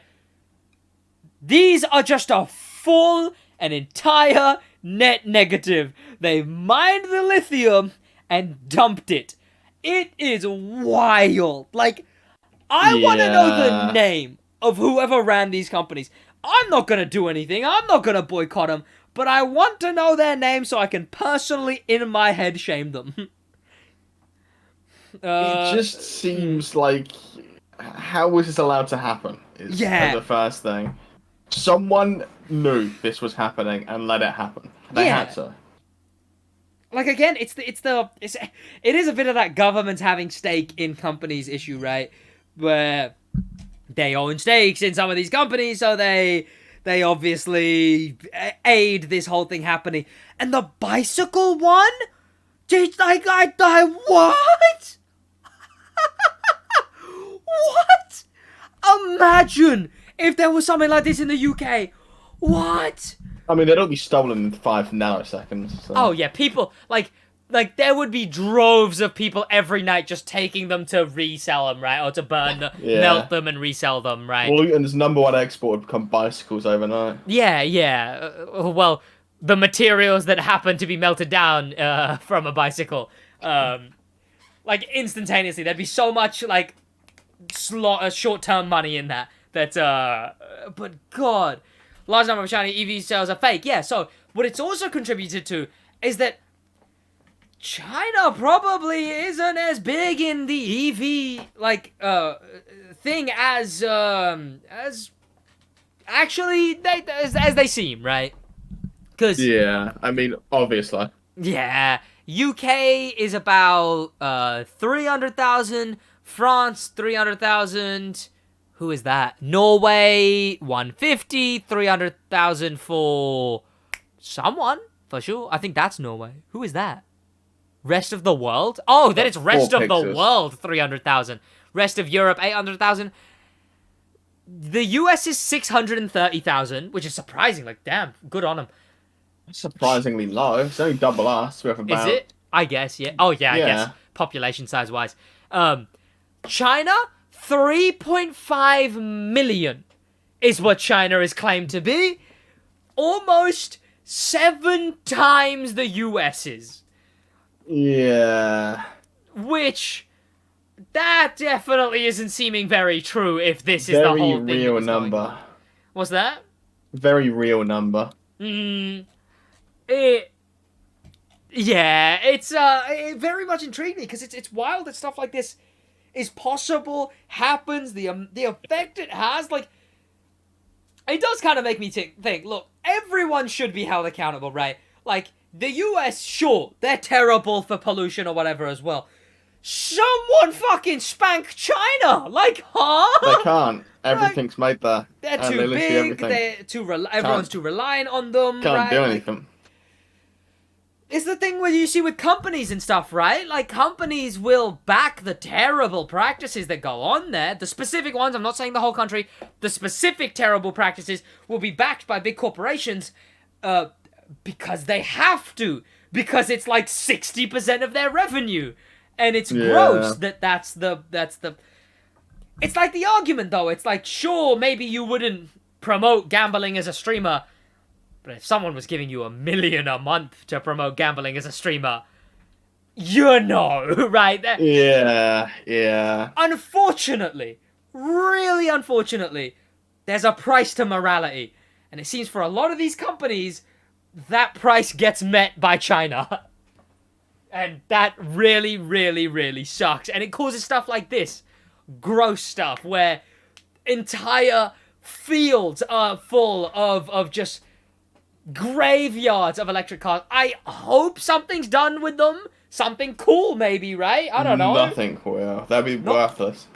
These are just a full and entire net negative. They mined the lithium and dumped it. It is wild. Like, I want to know the name of whoever ran these companies. I'm not going to do anything. I'm not going to boycott them. But I want to know their name so I can personally, in my head, shame them. It just seems like... How was this allowed to happen? Is the first thing. Someone knew this was happening and let it happen. They had to. Like, again, it is a bit of that government having stake in companies issue, right? Where they own stakes in some of these companies, so they obviously aid this whole thing happening. And the bicycle one? What? What? Imagine if there was something like this in the UK. What? I mean, they'd all be stolen in 5 nanoseconds. So. Oh, yeah, people, like, there would be droves of people every night just taking them to resell them, right? Or to burn them, melt them and resell them, right? Well, Luton's #1 export would become bicycles overnight. Yeah. Well, the materials that happen to be melted down from a bicycle. Like, instantaneously. There'd be so much, like, short-term money in that. But, God... Large number of Chinese EV sales are fake. Yeah, so what it's also contributed to is that China probably isn't as big in the EV thing as actually as they seem, right? Because I mean, obviously. Yeah, UK is about 300,000, France 300,000. Who is that? Norway, 150, 300,000 for someone, for sure. I think that's Norway. Who is that? Rest of the world? Oh, then it's rest of the world, 300,000. Rest of Europe, 800,000. The US is 630,000, which is surprising. Like, damn, good on them. That's surprisingly low. It's only double us. We have about... Is it? I guess, yeah. Oh, yeah, I guess. Population size-wise. China... 3.5 million is what China is claimed to be. Almost 7 times the US's. Yeah. Which, that definitely isn't seeming very true if this is the whole thing. Very real number. What's that? Very real number. It's it very much intrigued me because it's wild that stuff like this is possible, happens, the effect it has, like, it does kind of make me think, look, everyone should be held accountable, right? Like, the US, sure, they're terrible for pollution or whatever as well. Someone fucking spank China! Like, huh? They can't. Everything's made there. They're too big, everyone's too reliant on them, Can't do anything. It's the thing where you see with companies and stuff, right? Like, companies will back the terrible practices that go on there. The specific ones, I'm not saying the whole country, the specific terrible practices will be backed by big corporations because they have to. Because it's like 60% of their revenue. And it's gross that's the... It's like the argument, though. It's like, sure, maybe you wouldn't promote gambling as a streamer, but if someone was giving you $1 million a month to promote gambling as a streamer, you know, right? Yeah. Unfortunately, really unfortunately, there's a price to morality. And it seems for a lot of these companies, that price gets met by China. And that really, really, really sucks. And it causes stuff like this. Gross stuff where entire fields are full of just graveyards of electric cars. I hope something's done with them something cool, maybe, right? I don't know. Nothing will. That'd be worthless.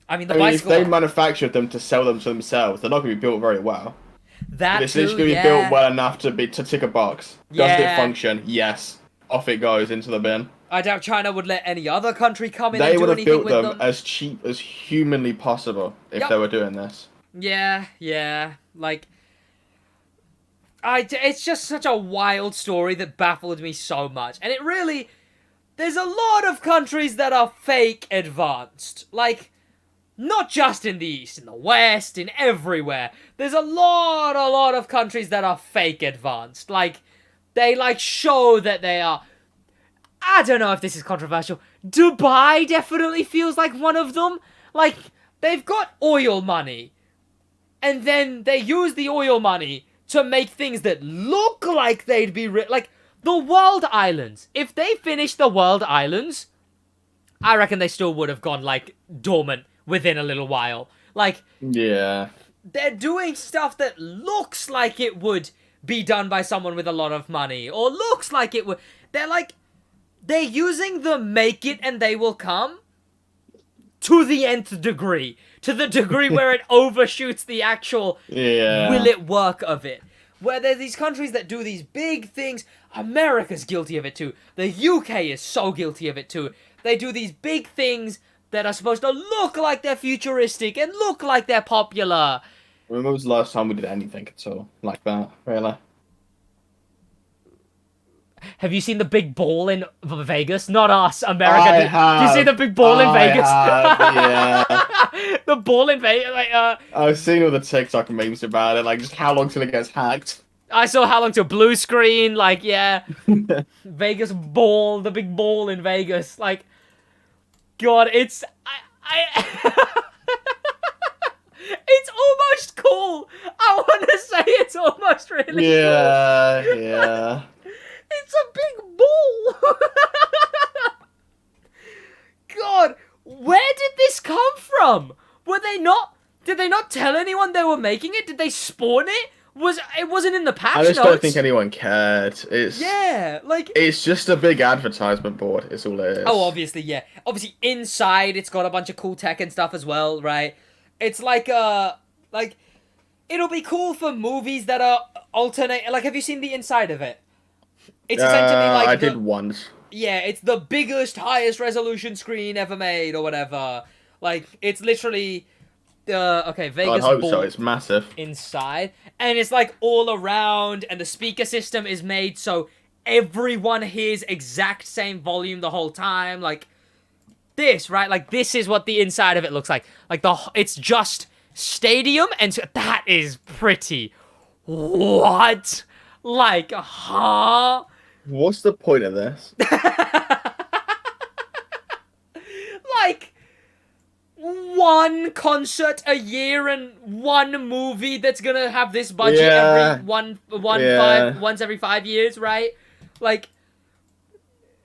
I mean, the if bicycle. they manufactured them to sell them to themselves, they're not going to be built very well. That it's too, literally going to be built well enough to tick a box. Does it function? Yes. Off it goes into the bin. I doubt China would let any other country come in They and do anything with them. would have built them as cheap as humanly possible if they were doing this. Yeah. Like, it's just such a wild story that baffled me so much. And it really... There's a lot of countries that are fake advanced. Like, not just in the East, in the West, in everywhere. There's a lot of countries that are fake advanced. Like, they, like, show that they are... I don't know if this is controversial. Dubai definitely feels like one of them. Like, they've got oil money. And then they use the oil money to make things that look like they'd be... like, the World Islands. If they finished the World Islands, I reckon they still would have gone, like, dormant within a little while. Like... Yeah. They're doing stuff that looks like it would be done by someone with a lot of money. Or looks like it would... They're like... They're using the make it and they will come to the nth degree. To the degree where it overshoots the actual will it work of it. Where there's these countries that do these big things. America's guilty of it too. The UK is so guilty of it too. They do these big things that are supposed to look like they're futuristic and look like they're popular. When was the last time we did anything at all like that, really? Have you seen the big ball in Vegas? Not us, America. Did you see the big ball in Vegas? Yeah. The ball in Vegas. Like, I've seen all the TikTok memes about it. Like, just how long till it gets hacked. I saw how long till blue screen. Like, yeah, Vegas ball, the big ball in Vegas. Like, God, it's it's almost cool. I want to say it's almost really cool. Yeah. It's a big ball. God, where did this come from? Did they not tell anyone they were making it? Did they spawn it? It wasn't in the patch notes? I just don't think anyone cared. It's just a big advertisement board, is all it is. Oh, obviously, yeah. Obviously, inside, it's got a bunch of cool tech and stuff as well, right? It's like, it'll be cool for movies that are alternate. Like, have you seen the inside of it? It's essentially like I did once. Yeah, it's the biggest, highest resolution screen ever made, or whatever. Like, it's literally Vegas I hope ball so. It's massive inside, and it's like all around, and the speaker system is made so everyone hears exact same volume the whole time. Like this, right? Like this is what the inside of it looks like. Like it's just stadium, and so that is pretty. What? Like, huh? What's the point of this? Like, one concert a year and one movie that's gonna have this budget once every 5 years, right? Like,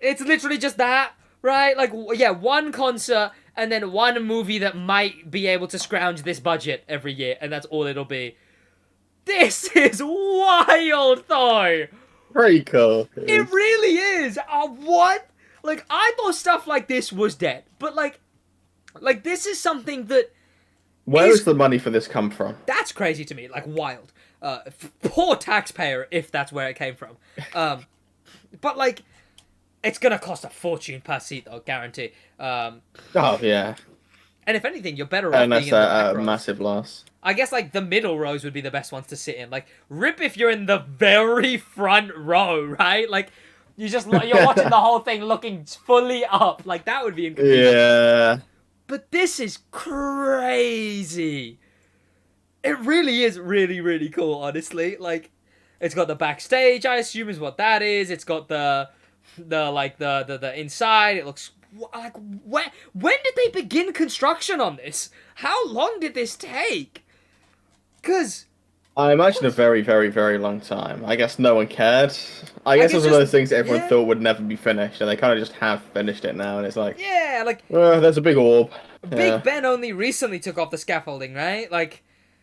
it's literally just that, right? Like, yeah, one concert and then one movie that might be able to scrounge this budget every year, and that's all it'll be. This is wild, though. Pretty cool. It really is. What? Like, I thought stuff like this was dead, but like this is something that. Where does the money for this come from? That's crazy to me. Like, wild. Poor taxpayer, if that's where it came from. But like, it's gonna cost a fortune per seat, though, guarantee. Oh yeah. And if anything, you're better off being in the back rows. Massive loss. I guess, like, the middle rows would be the best ones to sit in. Like, rip if you're in the very front row, right? Like, you're watching the whole thing looking fully up. Like, that would be inconvenient. Yeah. But this is crazy. It really is really, really cool, honestly. Like, it's got the backstage, I assume is what that is. It's got the inside. It looks... Like, when did they begin construction on this? How long did this take? Because... I imagine a very, very, very long time. I guess no one cared. I guess it was one of those things that everyone thought would never be finished, and they kind of just have finished it now, and it's like... Yeah, like... there's a big orb. Big Ben only recently took off the scaffolding, right? Like,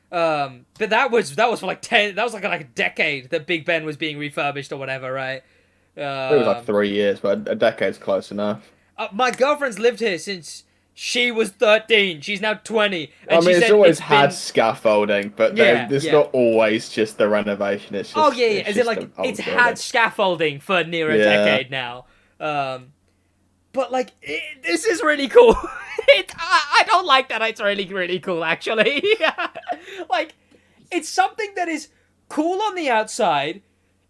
but that was for like 10... That was like a decade that Big Ben was being refurbished or whatever, right? It was like 3 years, but a decade's close enough. My girlfriend's lived here since she was 13. She's now 20. And I mean, she it's said always it's had been... scaffolding, but it's not always just the renovation. It's just, Oh, yeah. it's As just in, like, the whole it's building. had scaffolding for near a decade now. But, like, this is really cool. I don't like that it's really, really cool, actually. Like, it's something that is cool on the outside.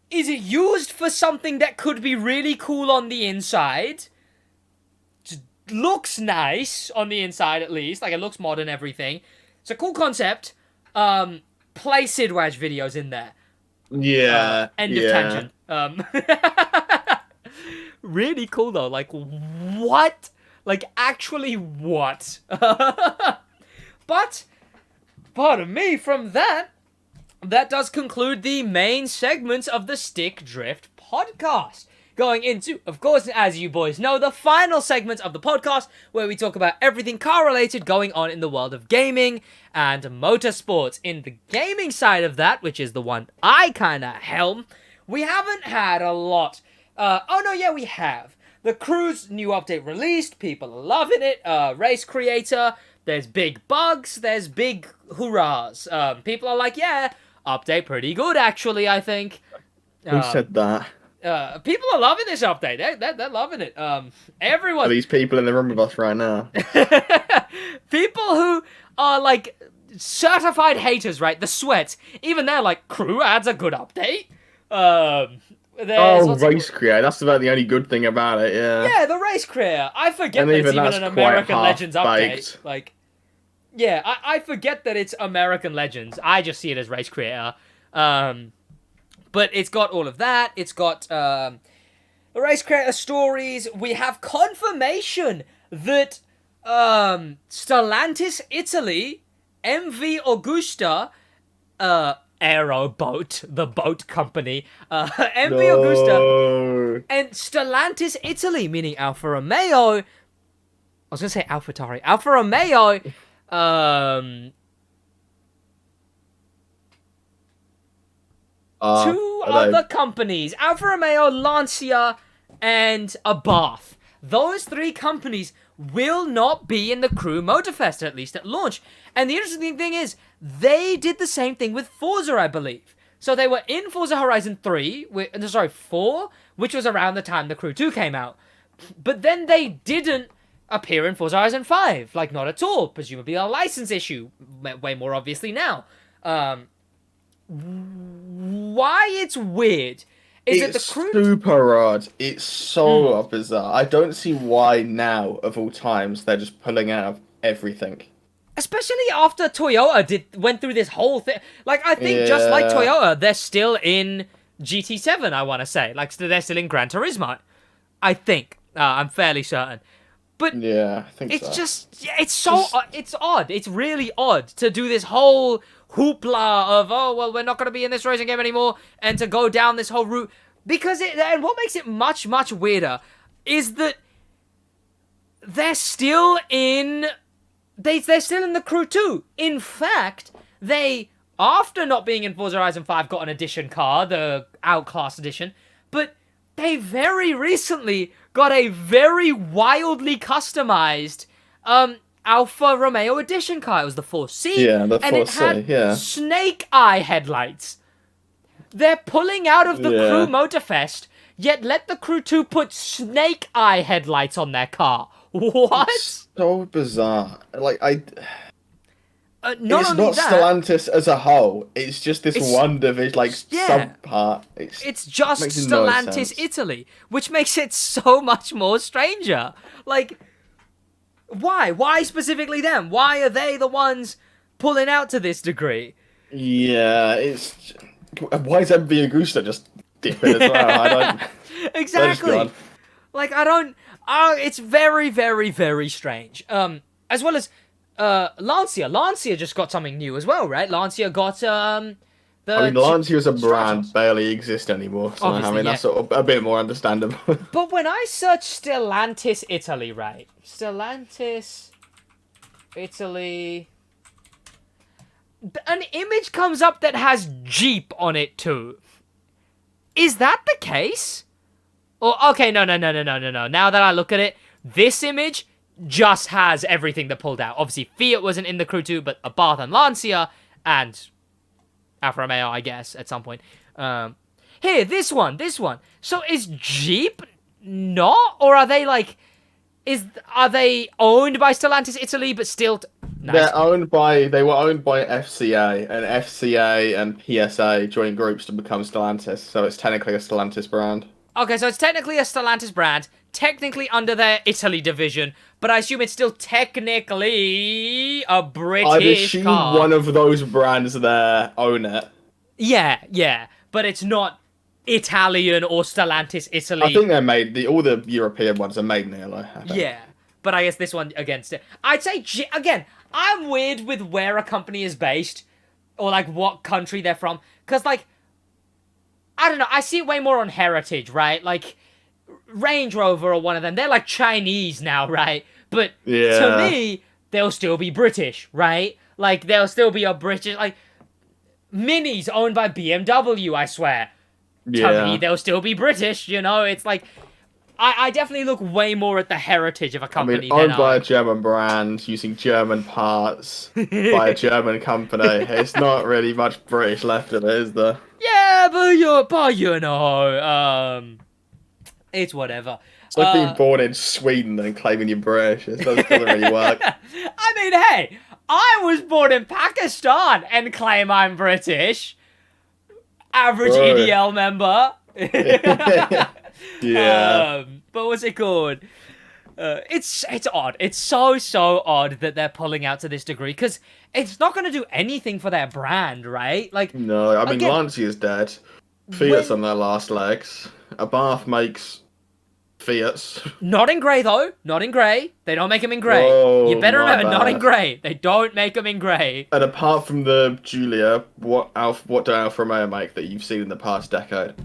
Is it used for something that could be really cool on the inside? Just looks nice on the inside, at least. Like, it looks modern, everything. It's a cool concept. Play SidWaj videos in there. Yeah. End of tangent. Really cool, though. Like, what? Like, actually, what? But, pardon me, from that does conclude the main segments of the Stick Drift podcast. Going into, of course, as you boys know, the final segment of the podcast, where we talk about everything car-related going on in the world of gaming and motorsports. In the gaming side of that, which is the one I kind of helm, we haven't had a lot. We have. The Crew's new update released, people are loving it, race creator, there's big bugs, there's big hurrahs. People are like, yeah, update pretty good, actually, I think. Who said that? People are loving this update. They're loving it. Everyone. Are these people in the room with us right now? People who are like certified haters, right? The sweats. Even they're like, Crew adds a good update. Race creator. That's about the only good thing about it. Yeah. Yeah, the race creator. I forget And that it's even even an that's quite American Legends update. half-baked. Like, yeah, I forget that it's American Legends. I just see it as race creator. But it's got all of that. It's got the race creator stories. We have confirmation that Stellantis Italy, MV Augusta, Aeroboat, the boat company, MV Augusta, and Stellantis Italy, meaning Alfa Romeo. I was gonna say AlphaTauri. Alfa Romeo. Two other companies, Alfa Romeo, Lancia, and Abarth. Those three companies will not be in the Crew Motorfest, at least at launch. And the interesting thing is, they did the same thing with Forza, I believe. So they were in Forza Horizon 4, which was around the time the Crew 2 came out. But then they didn't appear in Forza Horizon 5. Like, not at all. Presumably a license issue. Way more obviously now. Why it's weird is that the Crew... super odd. It's so bizarre. I don't see why now, of all times, they're just pulling out of everything. Especially after Toyota went through this whole thing. Like, I think just like Toyota, they're still in GT7, I want to say. Like, they're still in Gran Turismo. I think. I'm fairly certain. But yeah, I think it's just... It's odd. It's really odd to do this whole hoopla of, oh, well, we're not going to be in this racing game anymore, and to go down this whole route. Because and what makes it much, much weirder is that they're still in... They're still in the Crew 2. In fact, they, after not being in Forza Horizon 5, got an edition car, the Outclass edition, but they very recently got a very wildly customized Alfa Romeo edition car. It was the 4C. Yeah, the 4C, and it had snake eye headlights. They're pulling out of the Crew Motorfest, yet let the Crew 2 put snake eye headlights on their car. What? It's so bizarre. Like, it's not not Stellantis as a whole. It's just this one division, like, sub-part. It's just Stellantis Italy, which makes it so much more stranger. Like, why? Why specifically them? Why are they the ones pulling out to this degree? Yeah, it's... Why is MV Augusta just dipping as well? I don't... Exactly. Like, I don't... it's very, very, very strange. As well as Lancia. Lancia just got something new as well, right? Lancia got Lancia as a brand barely exists anymore, so that's sort of a bit more understandable. But when I search Stellantis Italy, right? Stellantis Italy... An image comes up that has Jeep on it too. Is that the case? Oh, okay, no. Now that I look at it, this image just has everything that pulled out. Obviously, Fiat wasn't in the Crew 2, but Abarth and Lancia, and Alfa Romeo, I guess, at some point. Here, this one. So is Jeep not? Or are they, like... Are they owned by Stellantis Italy, but still... Nice. They were owned by FCA, and FCA and PSA joined groups to become Stellantis, so it's technically a Stellantis brand. Okay, so it's technically a Stellantis brand, technically under their Italy division, but I assume it's still technically a British I'd assume car. one of those brands there own it. Yeah, but it's not Italian or Stellantis Italy. I think they're made, all the European ones are made in Italy. Yeah, but I guess this one against it. I'd say, again, I'm weird with where a company is based, or like what country they're from, because like, I don't know, I see it way more on heritage, right? Like, Range Rover or one of them, they're like Chinese now, right? But to me, they'll still be British, right? Like, they'll still be a British, like, Mini's owned by BMW, I swear. To me, they'll still be British, you know? It's like, I definitely look way more at the heritage of a company. Owned by a German brand, using German parts, by a German company. It's not really much British left of it, is there? Yeah, but you know, it's whatever. It's like being born in Sweden and claiming you're British. It doesn't really work. I mean, hey, I was born in Pakistan and claim I'm British. Average EDL member. Yeah. But what's it called? It's odd. It's so odd that they're pulling out to this degree, because it's not going to do anything for their brand, right? Like, no, I mean, again, Lancia's dead. Fiat's on their last legs. Abarth makes Fiats. Not in grey, though. Not in grey. They don't make them in grey. Oh, You better remember, not in bad. grey. They don't make them in grey. And apart from the Giulia, what do Alfa Romeo make that you've seen in the past decade?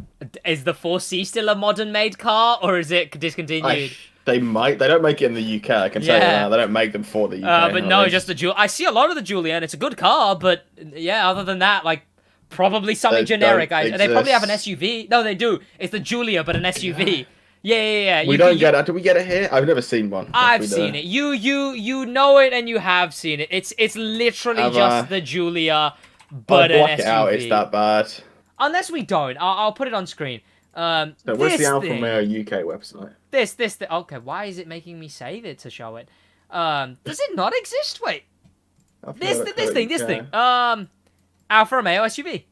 Is the 4C still a modern-made car, or is it discontinued? They might. They don't make it in the UK, I can tell you that. They don't make them for the UK. But no, just the Giulia. I see a lot of the Giulia, and it's a good car, but yeah, other than that, like, probably something generic. They probably have an SUV. No, they do. It's the Giulia, but an SUV. Yeah. We don't get it. Do we get it here? I've never seen one. I've seen it. You know it, and you have seen it. It's literally just the Giulia, but I'll block an SUV. it out. It's that bad. Unless we don't, I'll put it on screen. So where's the Alfa Romeo UK website? This. Okay, why is it making me save it to show it? Does it not exist? Wait. This thing. Alfa Romeo SUV.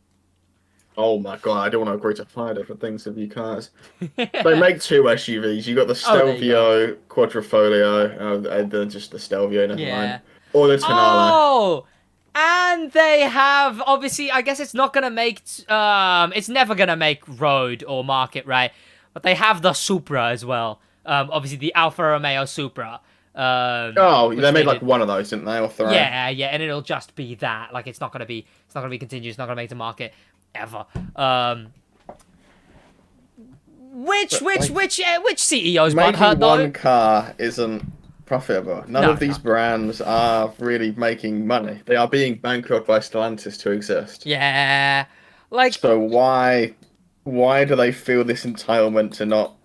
Oh my god, I don't want to agree to 5 different things of you cars. They make 2 SUVs. You got the Stelvio Quadrifoglio, and then just the Stelvio, never mind. Or the Tonale. Oh! And they have, obviously, I guess it's not gonna make, it's never gonna make road or market, right? But they have the Supra as well. Obviously the Alfa Romeo Supra. They made like one of those, didn't they? Or 3? Yeah, and it'll just be that. Like, it's not gonna be continuous, it's not gonna make the market ever. Which CEO's butt hurt, though? Making one car isn't profitable. None of these brands are really making money. They are being bankrupt by Stellantis to exist. Yeah, like. So why do they feel this entitlement to not?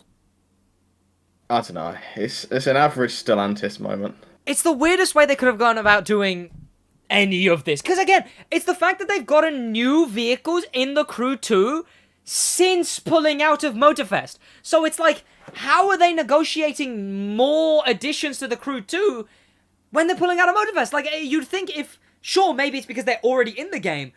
I don't know. It's an average Stellantis moment. It's the weirdest way they could have gone about doing any of this. Because again, it's the fact that they've gotten new vehicles in the Crew 2 since pulling out of Motorfest. So it's like, how are they negotiating more additions to the Crew 2 when they're pulling out of Motorfest? Like, you'd think sure, maybe it's because they're already in the game.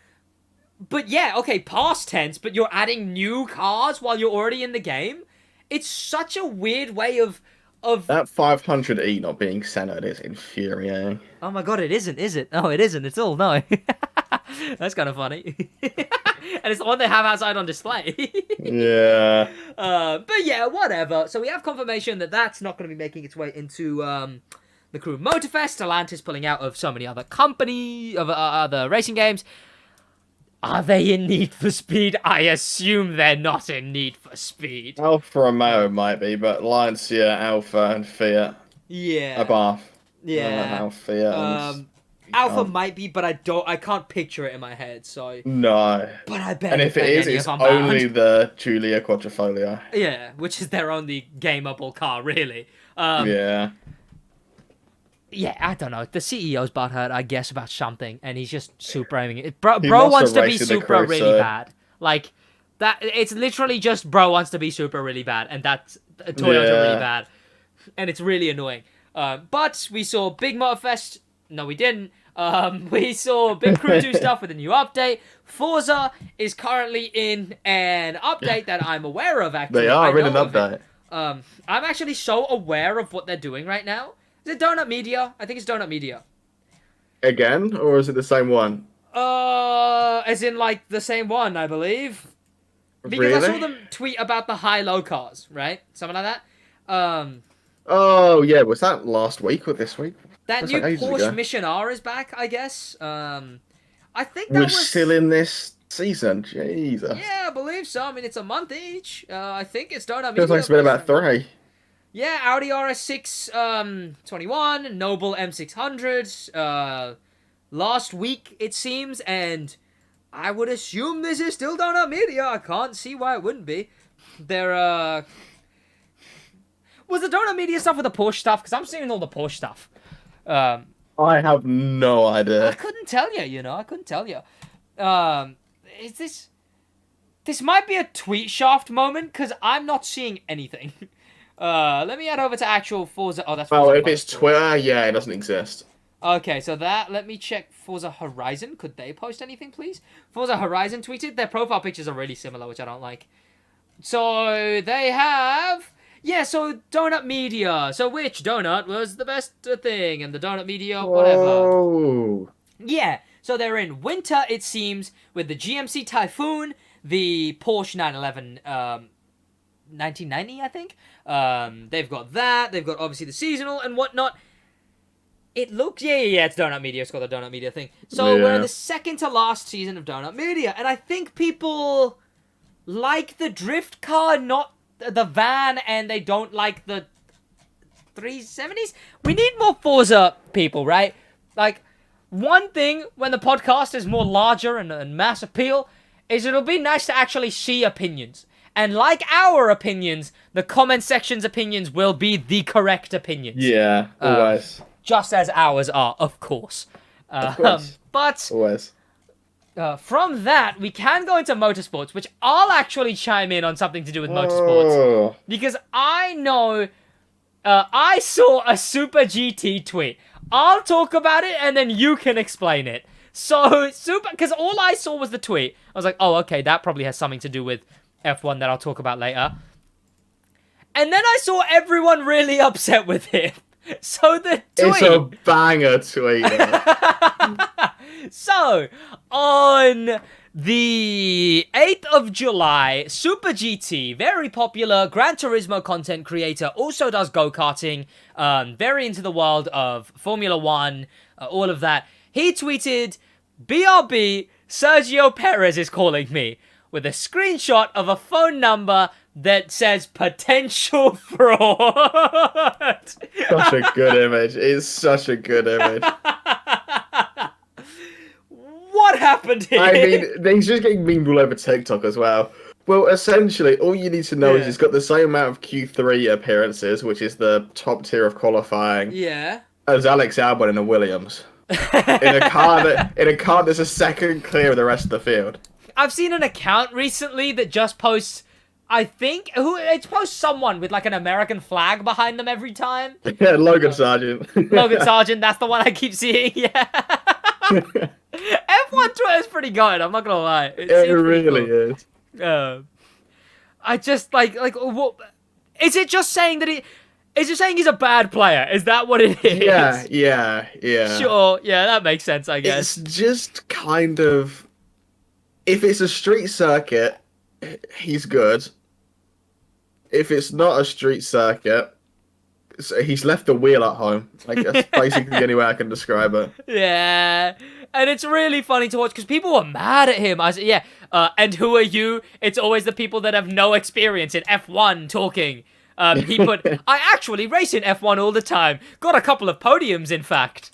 But yeah, okay, past tense, but you're adding new cars while you're already in the game? It's such a weird way of... That 500e not being centered is infuriating. Oh my god, it isn't, is it? No, it isn't. It's all, no. That's kind of funny. And it's the one they have outside on display. Yeah. But yeah, whatever. So we have confirmation that that's not going to be making its way into the Crew Motorfest. Stellantis pulling out of so many other other racing games. Are they in Need for Speed? I assume they're not in Need for Speed. Alfa Romeo might be, but Lancia, Alfa, and Fiat. Yeah. Abarth. Yeah. Fiat. Alpha might be, but I can't picture it in my head. So No. But I bet. And if it is, it's only the Giulia Quadrifoglio. Yeah, which is their only gameable car, really. Yeah. Yeah, I don't know. The CEO's butthurt, I guess, about something, and he's just super aiming it. Bro must wants have to be raced in the super crew, really so- bad. Like that. It's literally just bro wants to be super really bad, and that's Toyota really bad, and it's really annoying. But we saw Big Motorfest. No, we didn't. We saw Big Crew 2 stuff with a new update. Forza is currently in an update that I'm aware of. Actually, They are in an update. I'm actually so aware of what they're doing right now. Is it Donut Media? I think it's Donut Media. Again, or is it the same one? As in like the same one, I believe. Because I saw them tweet about the high-low cars, right? Something like that. Oh yeah, was that last week or this week? That That's new like ages Porsche ago. Mission R is back, I guess. I think that We're was still in this season. Jesus. Yeah, I believe so. I mean, it's a month each. I think it's Donut Media. Feels like it's been about 3. Yeah, Audi RS6 21, Noble M600. Last week, it seems, and I would assume this is still Donut Media. I can't see why it wouldn't be. There, was the Donut Media stuff with the Porsche stuff? Because I'm seeing all the Porsche stuff. I have no idea. I couldn't tell you, I couldn't tell you. Is this... This might be a tweet shaft moment, because I'm not seeing anything. Let me head over to actual Forza... Oh, that's Forza Oh, if it's Motorsport. Twitter, yeah, it doesn't exist. Okay, so let me check Forza Horizon. Could they post anything, please? Forza Horizon tweeted. Their profile pictures are really similar, which I don't like. So, they have... Yeah, so Donut Media. So which donut was the best thing? And the Donut Media, whatever. Oh. Yeah, so they're in winter, it seems, with the GMC Typhoon, the Porsche 911 1990, I think. They've got that. They've got, obviously, the seasonal and whatnot. It looks... Yeah, it's Donut Media. It's got the Donut Media thing. So we're in the second to last season of Donut Media. And I think people like the drift car, not the van, and they don't like the 370s. We need more Forza people, right? Like, one thing when the podcast is more larger and mass appeal is it'll be nice to actually see opinions. And like our opinions, the comment section's opinions will be the correct opinions. Yeah, always. Just as ours are, of course. But Always. from that, we can go into motorsports, which I'll actually chime in on something to do with motorsports. Oh. Because I know I saw a Super GT tweet. I'll talk about it, and then you can explain it. So, because all I saw was the tweet. I was like, oh, okay, that probably has something to do with F1 that I'll talk about later. And then I saw everyone really upset with it. So the tweet... It's a banger tweet. So, on the 8th of July, Super GT, very popular Gran Turismo content creator, also does go-karting, very into the world of Formula 1, all of that. He tweeted, BRB, Sergio Perez is calling me, with a screenshot of a phone number that says potential fraud. Such a good image. It's such a good image. What happened here? I mean, he's just getting memed all over TikTok as well. Well, essentially, all you need to know is he's got the same amount of Q3 appearances, which is the top tier of qualifying, as Alex Albon in a Williams. in a car that's a second clear of the rest of the field. I've seen an account recently that just posts, I think, it posts someone with like an American flag behind them every time. Yeah, Logan Sargent. Logan Sargent, that's the one I keep seeing, yeah. F1 Twitter is pretty good, I'm not gonna lie. It really is. I just, what, is it just saying that is it saying he's a bad player? Is that what it is? Yeah. Sure, yeah, that makes sense, I guess. It's just kind of... If it's a street circuit, he's good. If it's not a street circuit, he's left the wheel at home. Like, that's basically the only way I can describe it. Yeah, and it's really funny to watch because people were mad at him. I said, and who are you? It's always the people that have no experience in F1 talking. He put, I actually race in F1 all the time. Got a couple of podiums, in fact.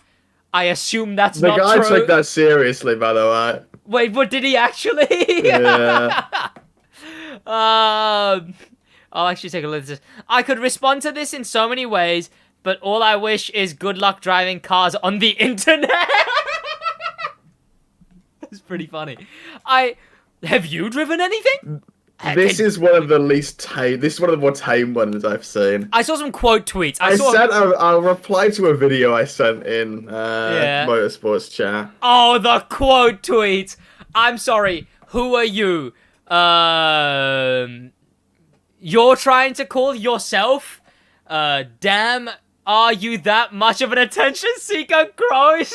I assume that's The not guy true. took that seriously, by the way. Wait, what did he actually? Yeah. I'll actually take a look at this. I could respond to this in so many ways, but all I wish is good luck driving cars on the internet. It's pretty funny. Have you driven anything? This is one of the least tame. This is one of the more tame ones I've seen. I saw some quote tweets. I'll reply to a video I sent in Motorsports chat. Oh, the quote tweets. I'm sorry. Who are you? You're trying to call yourself? Damn, are you that much of an attention seeker, Gross?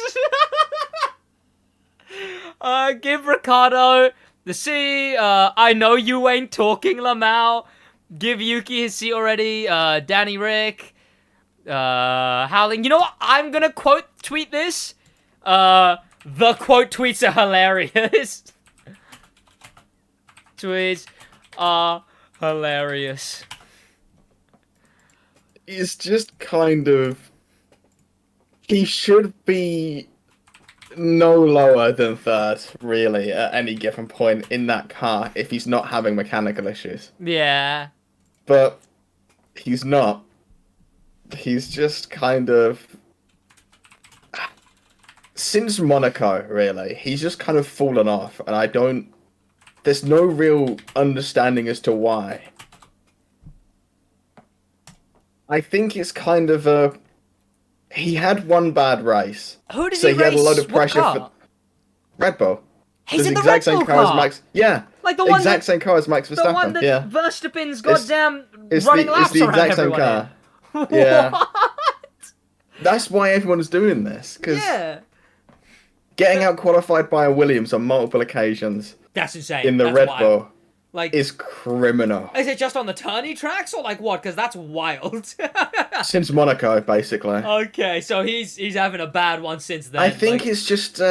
Give Ricardo the C. I know you ain't talking, Lamau. Give Yuki his C already. Danny Rick. Howling. You know what? I'm gonna quote tweet this. The quote tweets are hilarious. Tweets are hilarious. It's just kind of... He should be no lower than third, really, at any given point in that car if he's not having mechanical issues. Yeah. But he's not. He's just kind of... Since Monaco, really, he's just kind of fallen off, and I don't... There's no real understanding as to why. I think it's kind of a... He had one bad race. Who did so he he had a race? lot of pressure What car? for Red Bull. He's in the exact Red same Bull car as car. Max. Yeah. Like the one exact same car as Max Verstappen. The one that yeah. Verstappen's goddamn It's running the, laps it's the around exact same everyone car. in. Yeah. What? That's why everyone's doing this. Because Yeah. getting out qualified by a Williams on multiple occasions That's insane. in the That's Red wild. Bull Like, is criminal. is it just on the tourney tracks or like what? Because that's wild. Since Monaco, basically. Okay, so he's having a bad one since then. I think like, it's just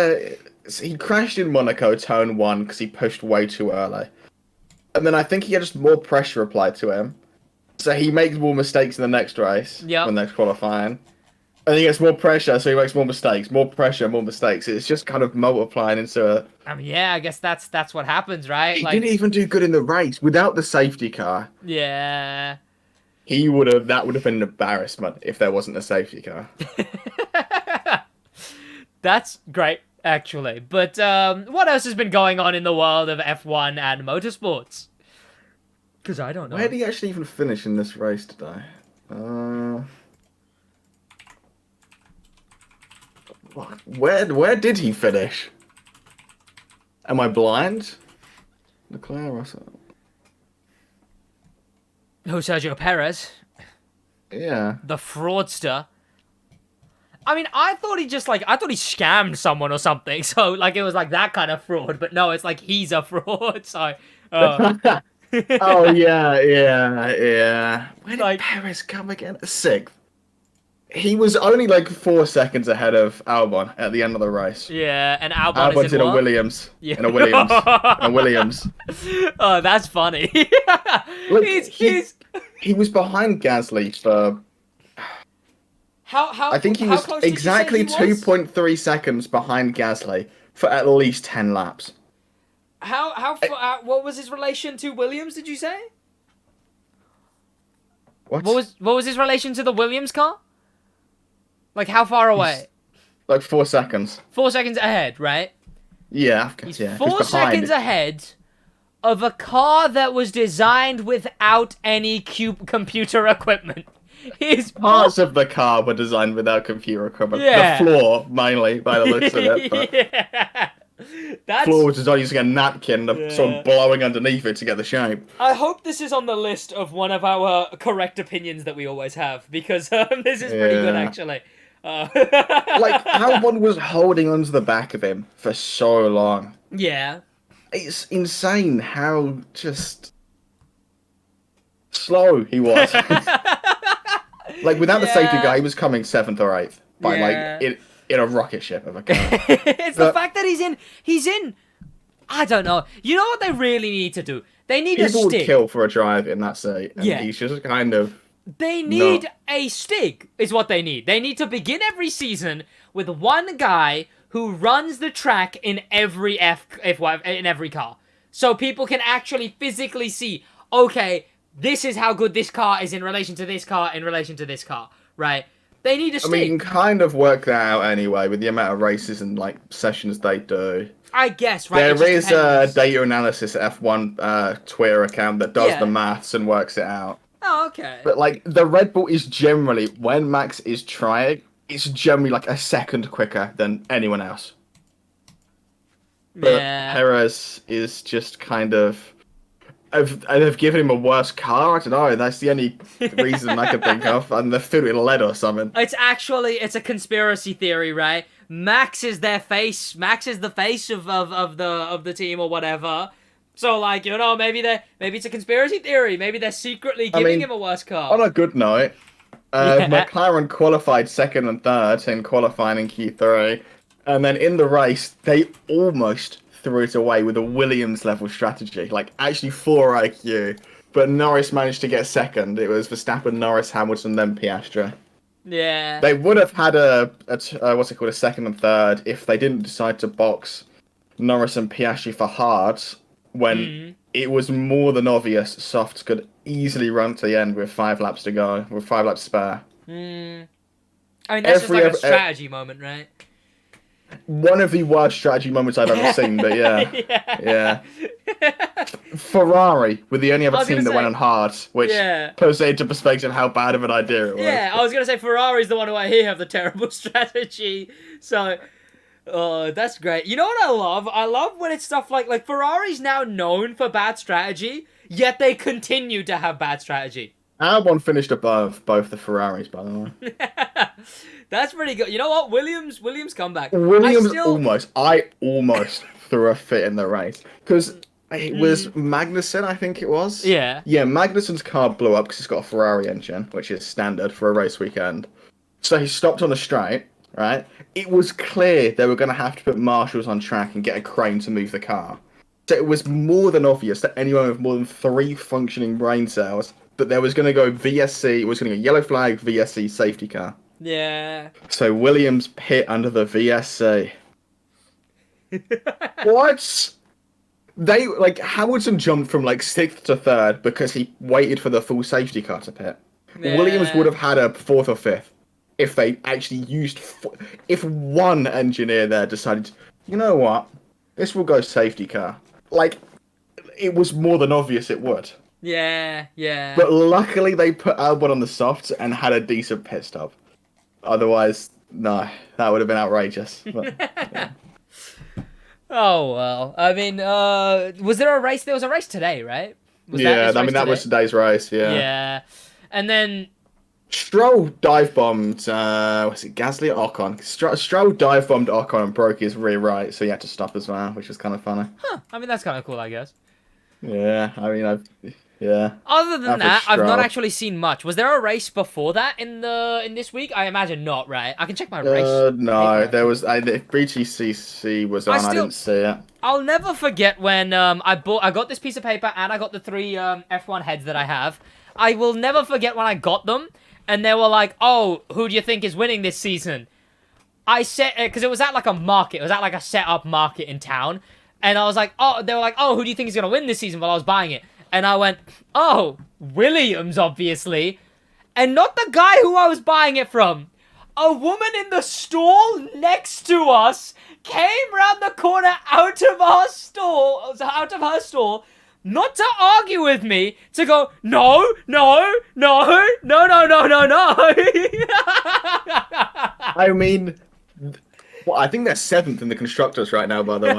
he crashed in Monaco turn 1 because he pushed way too early, and then I think he had just more pressure applied to him, so he makes more mistakes in the next race. Yep. When next qualifying, and he gets more pressure, so he makes more mistakes, more pressure, more mistakes. It's just kind of multiplying into a... I mean, yeah, I guess that's what happens, right? He Like, didn't even do good in the race without the safety car. yeah. That would have been an embarrassment if there wasn't a safety car. That's great, actually. But what else has been going on in the world of F1 and motorsports? Because I don't know. Where did he actually even finish in this race today? Where did he finish? Am I blind? Leclerc, Russell. Who, Sergio Perez? Yeah. The fraudster. I mean, I thought he scammed someone or something. So, like, it was like that kind of fraud. But no, it's like he's a fraud. So, Oh yeah. Where did Like- Perez come again? 6th. He was only like 4 seconds ahead of Albon at the end of the race. yeah, and Albon Albon's is in in a what? Williams. Yeah. In a Williams. In a Williams. Oh, that's funny. Look, he's he was behind Gasly for... how I think he how was close did you say exactly he was? 2.3 seconds behind Gasly for at least 10 laps. How far, what was his relation to Williams? Did you say? What was his relation to the Williams car? Like how far away? Like 4 seconds. 4 seconds ahead, right? Yeah, He's yeah. 4 seconds ahead of a car that was designed without any computer equipment. His Parts of the car were designed without computer equipment. Yeah. The floor, mainly, by the looks of it. But yeah. That's... floor was designed using a napkin, sort of blowing underneath it to get the shape. I hope this is on the list of one of our correct opinions that we always have, because this is pretty good, Yeah. actually. Like, Albon was holding onto the back of him for so long. Yeah. It's insane how just slow he was. Like, without the safety Yeah. guy, he was coming 7th or 8th. By, Yeah. like, in a rocket ship of a car. It's the But- fact that he's in, I don't know. You know what they really need to do? They need a People would stick. kill for a drive in that seat. And Yeah. he's just kind of... They need a Stig, is what they need. They need to begin every season with one guy who runs the track in every in every car. So people can actually physically see, okay, this is how good this car is in relation to this car, in relation to this car, right? They need a Stig. I mean, you can kind of work that out anyway with the amount of races and like sessions they do. I guess, right? There is a data analysis F1 Twitter account that does the maths and works it out. Oh, okay. But like the Red Bull is generally, when Max is trying, it's generally like a second quicker than anyone else. But Perez is just kind of, they've given him a worse car. I don't know. That's the only reason I can think of. And they're filled with lead or something. It's a conspiracy theory, right? Max is their face. Max is the face of the team or whatever. So, like, you know, maybe it's a conspiracy theory. Maybe they're secretly giving him a worse car. On a good note, McLaren qualified second and third in qualifying in Q3. And then in the race, they almost threw it away with a Williams-level strategy. Like, actually 4 IQ. But Norris managed to get second. It was Verstappen, Norris, Hamilton, then Piastri. Yeah. They would have had a second and third if they didn't decide to box Norris and Piastri for hards. When it was more than obvious softs could easily run to the end with 5 laps to go, with 5 laps spare. I mean, that's just like a strategy moment, right? One of the worst strategy moments I've ever seen, but yeah. Ferrari were the only other team that went on hard, which puts into perspective how bad of an idea it was. Yeah, I was going to say Ferrari's the one who I hear have the terrible strategy, so... Oh, that's great. You know what I love? I love when it's stuff like Ferrari's now known for bad strategy, yet they continue to have bad strategy. Albon finished above both the Ferraris, by the way. That's pretty good. You know what? Williams comeback. I almost threw a fit in the race. Because it was Magnussen, I think it was. Yeah. Yeah, Magnussen's car blew up because it's got a Ferrari engine, which is standard for a race weekend. So he stopped on the straight. Right? It was clear they were going to have to put marshals on track and get a crane to move the car. So it was more than obvious that anyone with more than 3 functioning brain cells that there was going to go VSC, it was going to go yellow flag, VSC, safety car. Yeah. So Williams pit under the VSC. What? Hamilton jumped from 6th to 3rd because he waited for the full safety car to pit. Yeah. Williams would have had a 4th or 5th. If they actually used... If one engineer there decided, you know what? This will go safety car. It was more than obvious it would. Yeah. But luckily they put Albon on the softs and had a decent pit stop. Otherwise, no. That would have been outrageous. But, yeah. Oh, well. I mean, was there a race? There was a race today, right? That was today's race, yeah. Yeah. And then... Stroll dive bombed, was it Gasly or Ocon? Stroll dive bombed Ocon and broke his rear right, so he had to stop as well, which was kind of funny. Huh, I mean, that's kind of cool, I guess. Yeah, I mean, Other than that, I've not actually seen much. Was there a race before that in this week? I imagine not, right? I can check my race. No, there was, if BTCC was on, I didn't see it. I'll never forget when I got this piece of paper and I got the 3 F1 heads that I have. I will never forget when I got them. And they were like, oh, who do you think is winning this season? I said, because it was at a market. It was at a set-up market in town. And I was like, oh, they were like, oh, who do you think is going to win this season while I was buying it? And I went, oh, Williams, obviously. And not the guy who I was buying it from. A woman in the stall next to us came round the corner out of her stall, not to argue with me, to go, no. I mean, I think they're 7th in the constructors right now, by the way.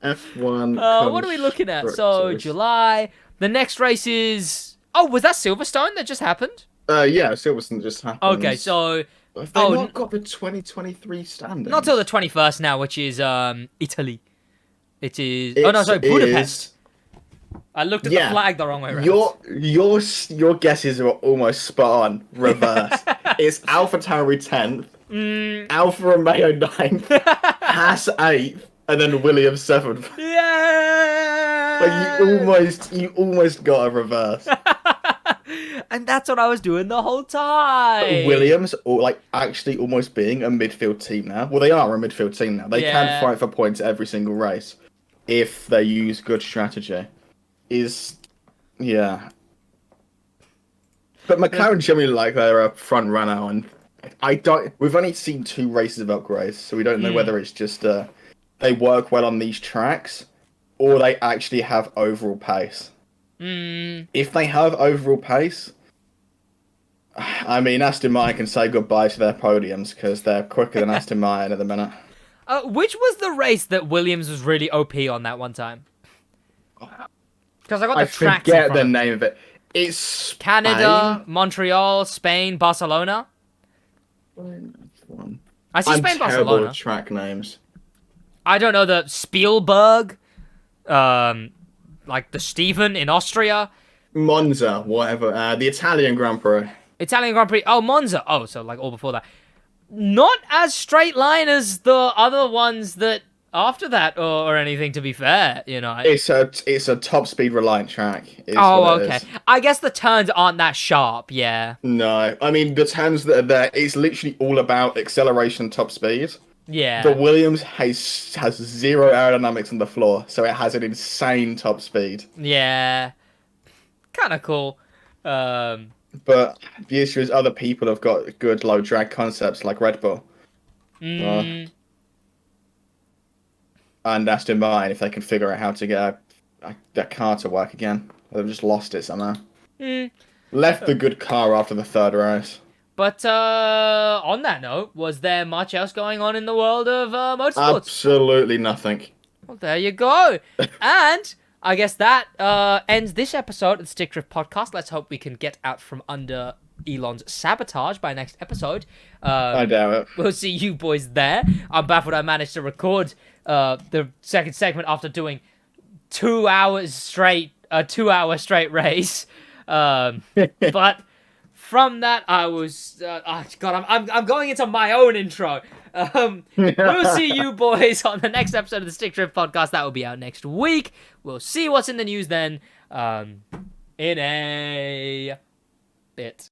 F1. What are we looking at? So, July. The next race is... Oh, was that Silverstone that just happened? Yeah, Silverstone just happened. Okay, so... Have they not got the 2023 standings? Not till the 21st now, which is Italy. It is... Budapest. I looked at the flag the wrong way around. Your guesses are almost spot on. Reverse. It's AlphaTauri 10th, Alfa Romeo 9th, Haas 8th, and then Williams 7th. Yeah. You almost got a reverse. And that's what I was doing the whole time. Williams, or like actually almost being a midfield team now. Well, they are a midfield team now. They can fight for points every single race if they use good strategy. Yeah. But McLaren generally like they're a front runner, and we've only seen 2 races of upgrades, so we don't know whether it's just they work well on these tracks or they actually have overall pace. If they have overall pace, I mean, Aston Martin can say goodbye to their podiums because they're quicker than Aston Martin at the minute. Which was the race that Williams was really OP on that one time? Because I got the tracks in forget front the of me. name of it. It's Canada, Montreal, Spain, Barcelona. I see Spain, I'm terrible Barcelona. with track names. I don't know the Spielberg, like the Stephen in Austria. Monza, whatever. The Italian Grand Prix. Italian Grand Prix. Oh, Monza. Oh, so like all before that. Not as straight line as the other ones that after that or anything, to be fair, you know. It's a top speed reliant track. Oh, okay. I guess the turns aren't that sharp, yeah. No, I mean the turns that are there, it's literally all about acceleration and top speed. Yeah. The Williams has 0 aerodynamics on the floor, so it has an insane top speed. Yeah. Kind of cool. But the issue is other people have got good low drag concepts like Red Bull. And Aston Martin, if they can figure out how to get their car to work again. They've just lost it somehow. Left the good car after the 3rd race. But on that note, was there much else going on in the world of motorsports? Absolutely nothing. Well, there you go. And I guess that ends this episode of the Stick Drift Podcast. Let's hope we can get out from under Elon's sabotage by next episode. I doubt it. We'll see you boys there. I'm baffled I managed to record the second segment after doing 2 hours straight, a 2-hour straight race. But from that, I was... I'm going into my own intro. We'll see you boys on the next episode of the Stick Drift Podcast. That will be out next week. We'll see what's in the news then. In a bit.